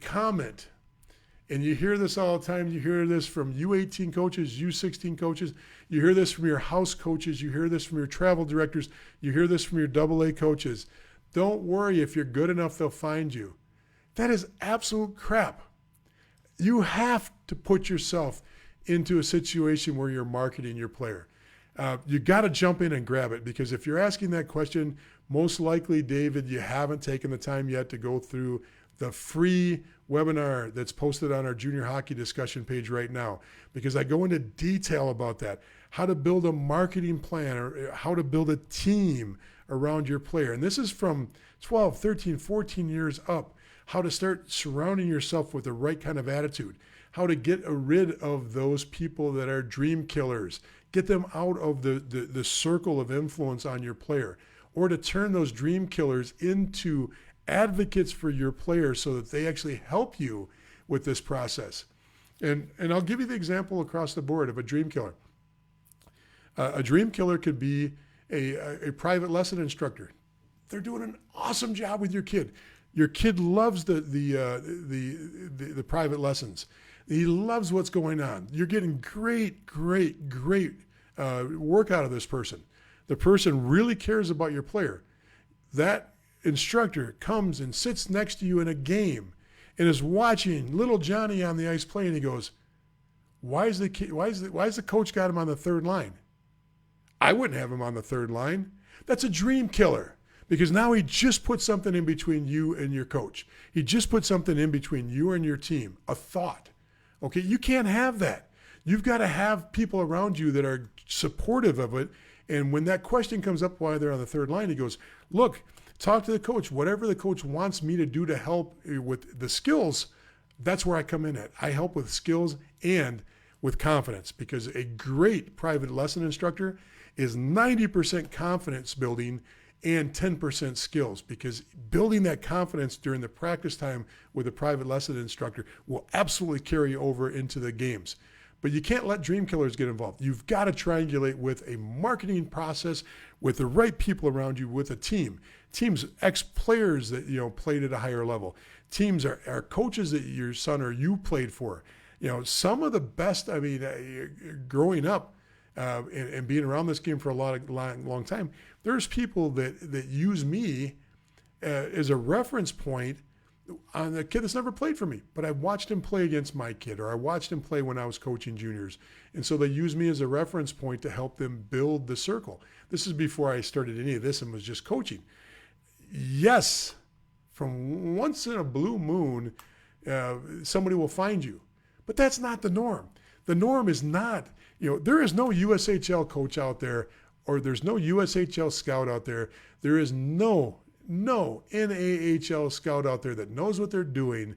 comment, and you hear this all the time, you hear this from U18 coaches, U16 coaches, you hear this from your house coaches, you hear this from your travel directors, you hear this from your AA coaches. Don't worry, if you're good enough, they'll find you. That is absolute crap. You have to put yourself into a situation where you're marketing your player. You got to jump in and grab it, because if you're asking that question, most likely, David, you haven't taken the time yet to go through the free webinar that's posted on our junior hockey discussion page right now, because I go into detail about that, how to build a marketing plan or how to build a team around your player. And this is from 12, 13, 14 years up, how to start surrounding yourself with the right kind of attitude, how to get rid of those people that are dream killers, get them out of the circle of influence on your player, or to turn those dream killers into advocates for your player so that they actually help you with this process. And I'll give you the example across the board of a dream killer. A dream killer could be a private lesson instructor. They're doing an awesome job with your kid. Your kid loves the private lessons. He loves what's going on. You're getting great work out of this person. The person really cares about your player. That instructor comes and sits next to you in a game and is watching little Johnny on the ice play, and he goes, why is the coach got him on the third line? I wouldn't have him on the third line. That's a dream killer, because now he just put something in between you and your coach. He just put something in between you and your team, a thought. Okay, you can't have that. You've got to have people around you that are supportive of it. And when that question comes up while they're on the third line, he goes, look, talk to the coach. Whatever the coach wants me to do to help with the skills, that's where I come in at. I help with skills and with confidence, because a great private lesson instructor is 90% confidence building and 10% skills, because building that confidence during the practice time with a private lesson instructor will absolutely carry you over into the games. But you can't let dream killers get involved. You've got to triangulate with a marketing process, with the right people around you, with a team. Teams, ex-players that played at a higher level. Teams are coaches that your son or you played for. Some of the best, growing up and being around this game for a long time, there's people that use me as a reference point on a kid that's never played for me, but I watched him play against my kid, or I watched him play when I was coaching juniors. And so they use me as a reference point to help them build the circle. This is before I started any of this and was just coaching. Yes, from once in a blue moon, somebody will find you, but that's not the norm. The norm is not, there is no USHL coach out there, or there's no USHL scout out there. There is no NAHL scout out there that knows what they're doing,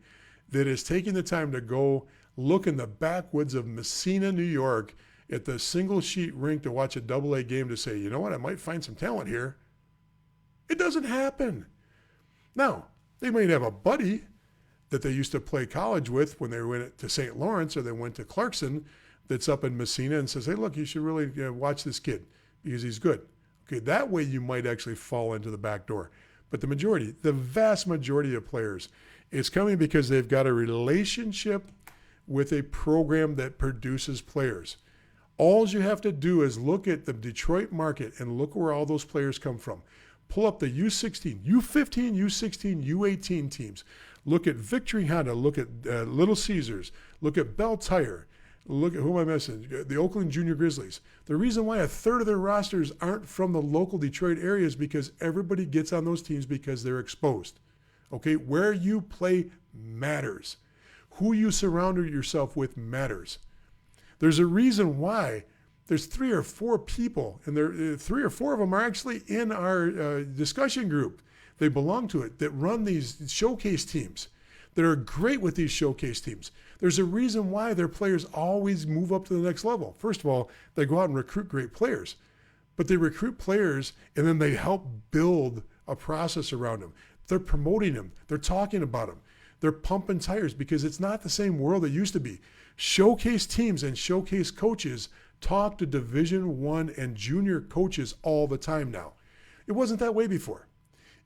that is taking the time to go look in the backwoods of Messina, New York at the single sheet rink to watch a AA game to say, you know what, I might find some talent here. It doesn't happen. Now, they might have a buddy that they used to play college with when they went to St. Lawrence or they went to Clarkson that's up in Messina and says, hey, look, you should really watch this kid because he's good. Okay, that way you might actually fall into the back door. But the vast majority of players, it's coming because they've got a relationship with a program that produces players. All you have to do is look at the Detroit market and look where all those players come from. Pull up the U16, U15, U16, U18 teams. Look at Victory Honda. Look at Little Caesars. Look at Bell Tire. Look at who am I missing? The Oakland Junior Grizzlies. The reason why a third of their rosters aren't from the local Detroit area is because everybody gets on those teams because they're exposed. Okay, where you play matters. Who you surround yourself with matters. There's a reason why there's 3 or 4 people, and there 3 or 4 of them are actually in our discussion group. They belong to it, that run these showcase teams, that are great with these showcase teams. There's a reason why their players always move up to the next level. First of all, they go out and recruit great players, but they recruit players and then they help build a process around them. They're promoting them. They're talking about them. They're pumping tires because it's not the same world it used to be. Showcase teams and showcase coaches talk to Division I and junior coaches all the time now. It wasn't that way before.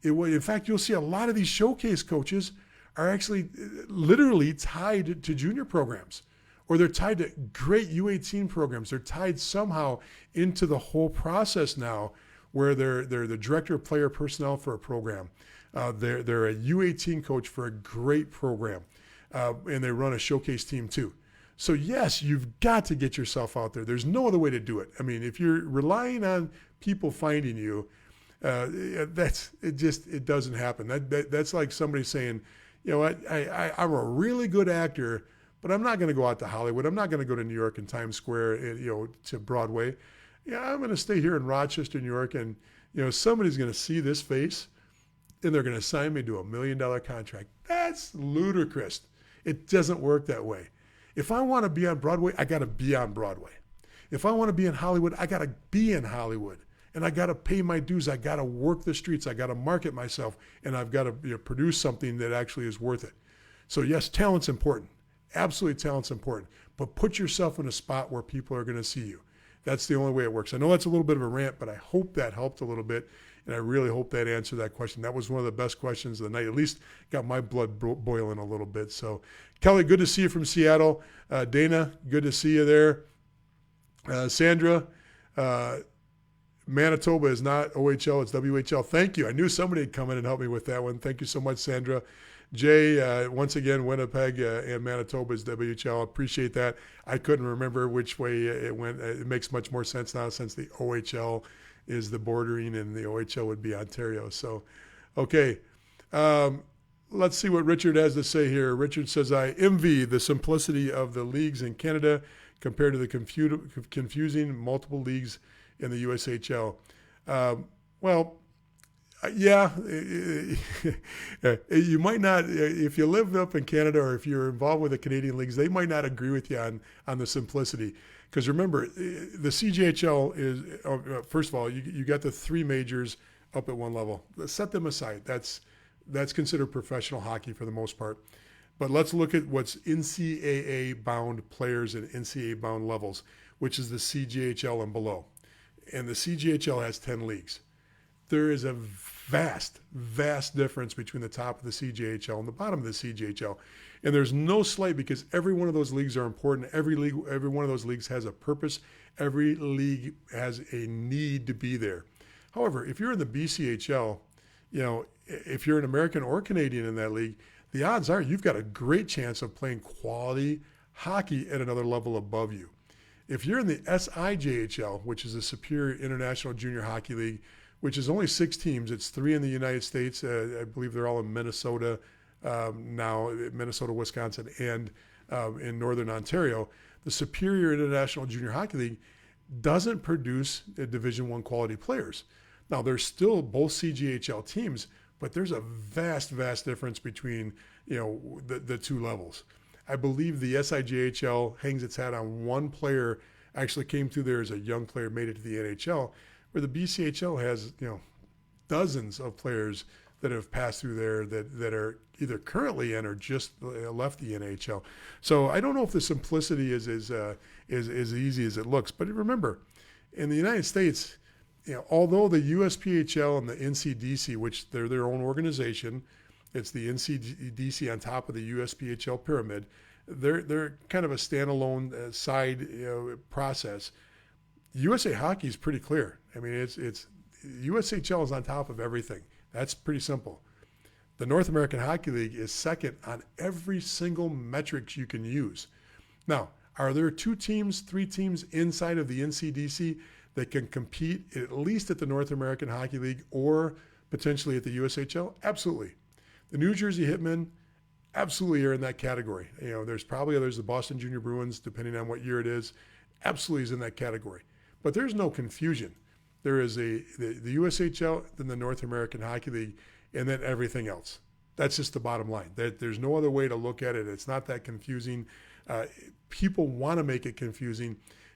In fact, you'll see a lot of these showcase coaches are actually literally tied to junior programs, or they're tied to great U18 programs. They're tied somehow into the whole process now, where they're the director of player personnel for a program. They're a U18 coach for a great program, and they run a showcase team too. So yes, you've got to get yourself out there. There's no other way to do it. I mean, if you're relying on people finding you, it doesn't happen. That's like somebody saying, you know what, I'm a really good actor, but I'm not going to go out to Hollywood. I'm not going to go to New York and Times Square, to Broadway. Yeah, I'm going to stay here in Rochester, New York, and somebody's going to see this face, and they're going to sign me to $1 million contract. That's ludicrous. It doesn't work that way. If I want to be on Broadway, I got to be on Broadway. If I want to be in Hollywood, I got to be in Hollywood. And I got to pay my dues. I got to work the streets. I got to market myself, and I've got to produce something that actually is worth it. So yes, talent's important. Absolutely, talent's important. But put yourself in a spot where people are going to see you. That's the only way it works. I know that's a little bit of a rant, but I hope that helped a little bit, and I really hope that answered that question. That was one of the best questions of the night. At least got my blood boiling a little bit. So, Kelly, good to see you from Seattle. Dana, good to see you there. Sandra, Manitoba is not OHL, it's WHL. Thank you. I knew somebody would come in and help me with that one. Thank you so much, Sandra. Jay, once again, Winnipeg and Manitoba is WHL. Appreciate that. I couldn't remember which way it went. It makes much more sense now since the OHL is the bordering and the OHL would be Ontario. So, okay. Let's see what Richard has to say here. Richard says, I envy the simplicity of the leagues in Canada compared to the confusing multiple leagues in the USHL. Yeah, you might not, if you live up in Canada or if you're involved with the Canadian leagues, they might not agree with you on the simplicity. Because remember, the CJHL is, first of all, you got the 3 majors up at one level. Set them aside. That's considered professional hockey for the most part. But let's look at what's NCAA-bound players and NCAA-bound levels, which is the CJHL and below. And the CJHL has 10 leagues. There is a vast, vast difference between the top of the CJHL and the bottom of the CJHL. And there's no slight because every one of those leagues are important. Every one of those leagues has a purpose. Every league has a need to be there. However, if you're in the BCHL, if you're an American or Canadian in that league, the odds are you've got a great chance of playing quality hockey at another level above you. If you're in the SIJHL, which is the Superior International Junior Hockey League, which is only 6 teams, it's 3 in the United States. I believe they're all in Minnesota now, Minnesota, Wisconsin, and in Northern Ontario. The Superior International Junior Hockey League doesn't produce Division I quality players. Now, there's still both CJHL teams, but there's a vast, vast difference between the 2 levels. I believe the SIJHL hangs its hat on one player actually came through there as a young player, made it to the NHL, where the BCHL has dozens of players that have passed through there that are either currently in or just left the NHL. So I don't know if the simplicity is as easy as it looks. But remember, in the United States, although the USPHL and the NCDC, which they're their own organization, it's the NCDC on top of the USPHL pyramid. They're kind of a standalone side process. USA Hockey is pretty clear. I mean, it's USHL is on top of everything. That's pretty simple. The North American Hockey League is second on every single metric you can use. Now, Are there 2 teams, 3 teams inside of the NCDC that can compete at least at the North American Hockey League or potentially at the USHL? Absolutely. The New Jersey Hitmen absolutely are in that category. There's probably others, the Boston Junior Bruins, depending on what year it is, absolutely is in that category. But there's no confusion. There is the USHL, then the North American Hockey League, and then everything else. That's just the bottom line. There's no other way to look at it. It's not that confusing. People want to make it confusing.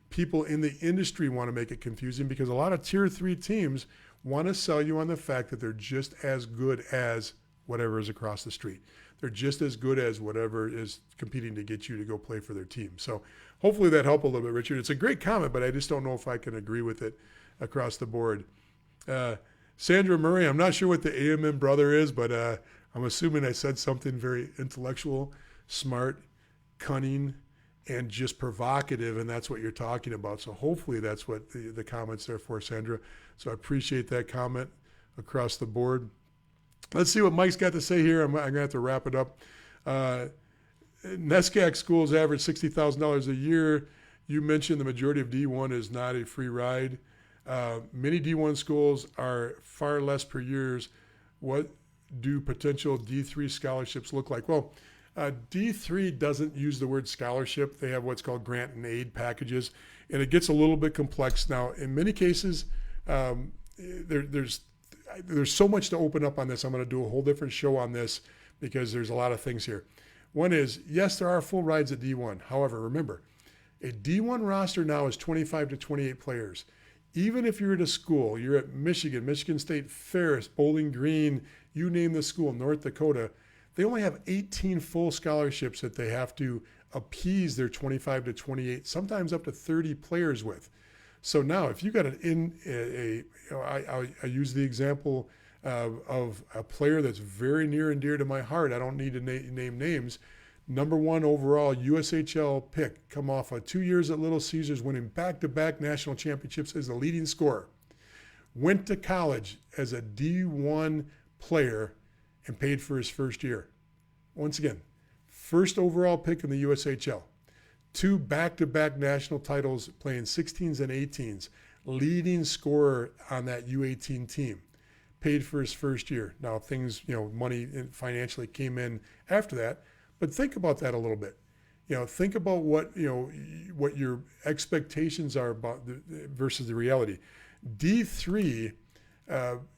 People in the industry want to make it confusing because a lot of Tier 3 teams want to sell you on the fact that they're just as good as whatever is across the street. They're just as good as whatever is competing to get you to go play for their team. So hopefully that helped a little bit, Richard. It's a great comment, but I just don't know if I can agree with it across the board. Sandra Murray, I'm not sure what the AMM brother is, but I'm assuming I said something very intellectual, smart, cunning, and just provocative, and that's what you're talking about. So hopefully that's what the comment's there for, Sandra. So I appreciate that comment across the board. Let's see what Mike's got to say here. I'm going to have to wrap it up. NESCAC schools average $60,000 a year. You mentioned the majority of D1 is not a free ride. Many D1 schools are far less per year. What do potential D3 scholarships look like? Well, D3 doesn't use the word scholarship. They have what's called grant and aid packages, and it gets a little bit complex. Now, in many cases, there's so much to open up on this. I'm going to do a whole different show on this because there's a lot of things here. One is, yes, there are full rides at D1. However, remember, a D1 roster now is 25 to 28 players. Even if you're at a school, you're at Michigan, Michigan State, Ferris, Bowling Green, you name the school, North Dakota, they only have 18 full scholarships that they have to appease their 25 to 28, sometimes up to 30 players with. So now if you got I use the example of a player that's very near and dear to my heart. I don't need to name names. Number 1 overall USHL pick, come off of 2 years at Little Caesars, winning back-to-back national championships as the leading scorer. Went to college as a D1 player and paid for his first year. Once again, first overall pick in the USHL. 2 back-to-back national titles playing 16s and 18s. Leading scorer on that U18 team. Paid for his first year. Now things, money financially came in after that. But think about that a little bit. Think about what your expectations are about versus the reality. D3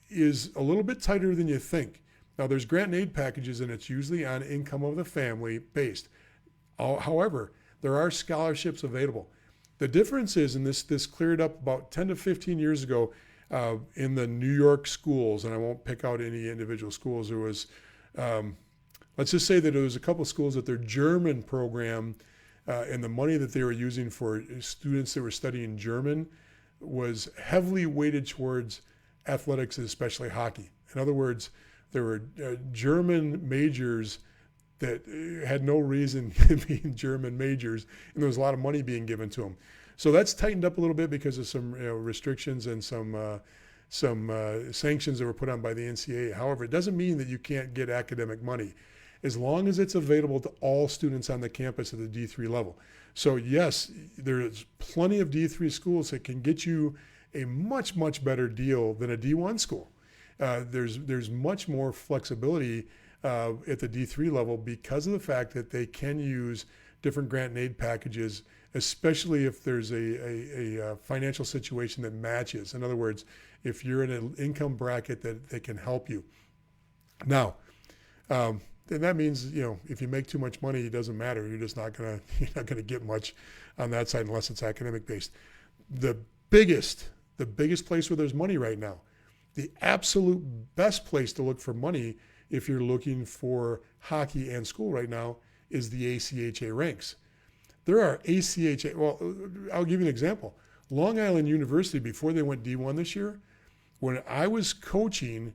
is a little bit tighter than you think. Now there's grant and aid packages, and it's usually on income of the family based. However, there are scholarships available. The difference is, and this cleared up about 10 to 15 years ago in the New York schools, and I won't pick out any individual schools. There was let's just say that there was a couple of schools that their German program and the money that they were using for students that were studying German was heavily weighted towards athletics, and especially hockey. In other words, there were German majors that had no reason being German majors, and there was a lot of money being given to them. So that's tightened up a little bit because of some restrictions and some sanctions that were put on by the NCAA. However, it doesn't mean that you can't get academic money, as long as it's available to all students on the campus at the D3 level. So yes, there's plenty of D3 schools that can get you a much, much better deal than a D1 school. There's much more flexibility at the D3 level because of the fact that they can use different grant and aid packages, especially if there's a financial situation that matches. In other words, if you're in an income bracket that can help you. Now, then that means, if you make too much money, it doesn't matter. You're just not gonna get much on that side unless it's academic based. The biggest place where there's money right now, the absolute best place to look for money if you're looking for hockey and school right now is the ACHA ranks. There are ACHA, well, I'll give you an example. Long Island University, before they went D1 this year, when I was coaching,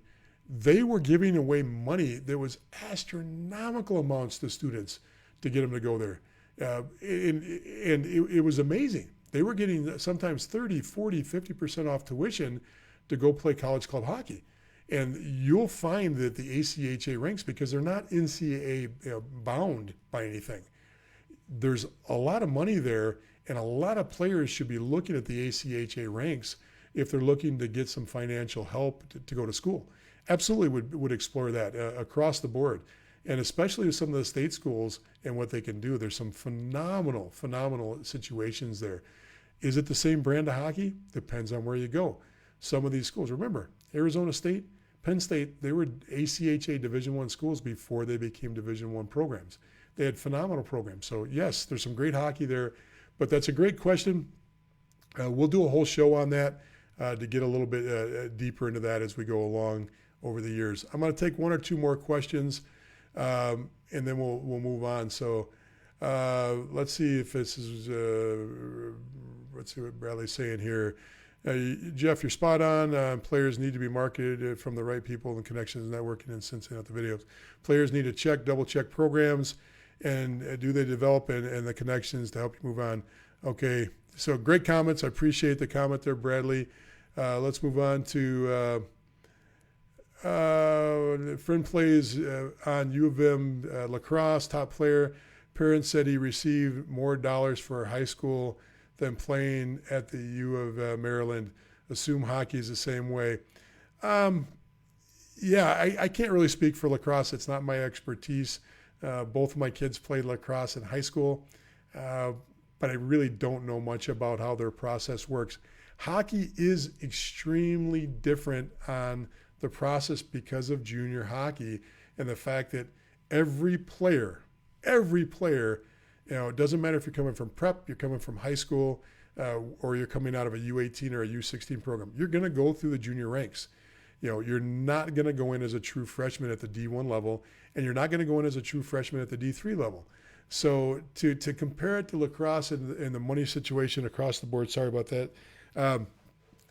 they were giving away money that was astronomical amounts to students to get them to go there. And it was amazing. They were getting sometimes 30, 40, 50% off tuition to go play college club hockey. And you'll find that the ACHA ranks, because they're not NCAA bound by anything, there's a lot of money there, and a lot of players should be looking at the ACHA ranks if they're looking to get some financial help to go to school. Absolutely would explore that across the board, and especially with some of the state schools and what they can do. There's some phenomenal situations there. Is it the same brand of hockey? Depends on where you go. Some of these schools, remember, Arizona State, Penn State, they were ACHA Division I schools before they became Division I programs. They had phenomenal programs. So yes, there's some great hockey there, but that's a great question. We'll do a whole show on that to get a little bit deeper into that as we go along over the years. I'm going to take one or two more questions, and then we'll move on. So let's see if this is, let's see what Bradley's saying here. Jeff, you're spot on. Players need to be marketed from the right people and connections, networking, and sending out the videos. Players need to double check programs, and do they develop and the connections to help you move on. Okay, so great comments. I appreciate the comment there, Bradley. Let's move on to friend plays on U of M lacrosse, top player. Parents said he received more dollars for high school than playing at the U of Maryland. Assume hockey is the same way. Yeah, I can't really speak for lacrosse. It's not my expertise. Both of my kids played lacrosse in high school, but I really don't know much about how their process works. Hockey is extremely different on the process because of junior hockey and the fact that every player, it doesn't matter if you're coming from prep, you're coming from high school, or you're coming out of a U18 or a U16 program, you're going to go through the junior ranks. You're not going to go in as a true freshman at the D1 level, and you're not going to go in as a true freshman at the D3 level. So to compare it to lacrosse and the money situation across the board, sorry about that,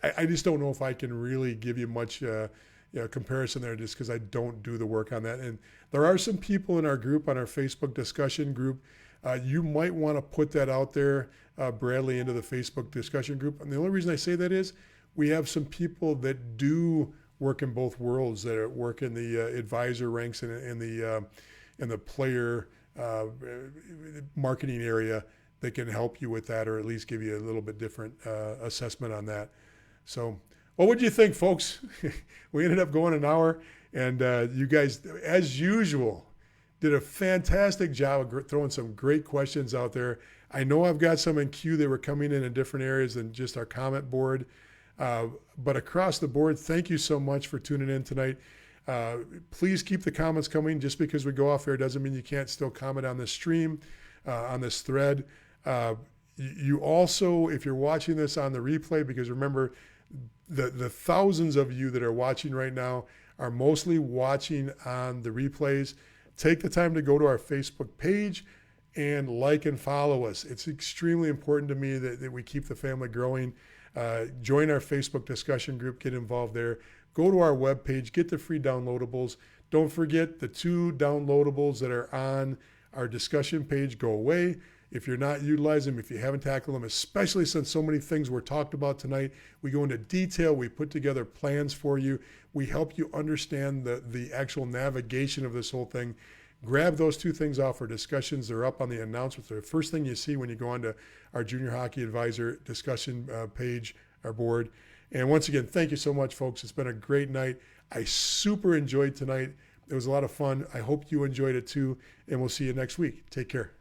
I just don't know if I can really give you much comparison there, just because I don't do the work on that. And there are some people in our group, on our Facebook discussion group. You might want to put that out there, Bradley, into the Facebook discussion group. And the only reason I say that is we have some people that do work in both worlds, that work in the advisor ranks and in the player marketing area, that can help you with that, or at least give you a little bit different assessment on that. So what would you think, folks? We ended up going an hour, and you guys, as usual, did a fantastic job of throwing some great questions out there. I know I've got some in queue that were coming in different areas than just our comment board. But across the board, thank you so much for tuning in tonight. Please keep the comments coming. Just because we go off air doesn't mean you can't still comment on this stream, on this thread. You also, if you're watching this on the replay, because remember, the thousands of you that are watching right now are mostly watching on the replays. Take the time to go to our Facebook page and like and follow us. It's extremely important to me that we keep the family growing. Join our Facebook discussion group, get involved there. Go to our webpage, get the free downloadables. Don't forget the 2 downloadables that are on our discussion page go away. If you're not utilizing them, if you haven't tackled them, especially since so many things were talked about tonight, we go into detail, we put together plans for you, we help you understand the actual navigation of this whole thing. Grab those 2 things off our discussions. They're up on the announcements. They're the first thing you see when you go onto our Junior Hockey Advisor discussion page, our board. And once again, thank you so much, folks. It's been a great night. I super enjoyed tonight. It was a lot of fun. I hope you enjoyed it too. And we'll see you next week. Take care.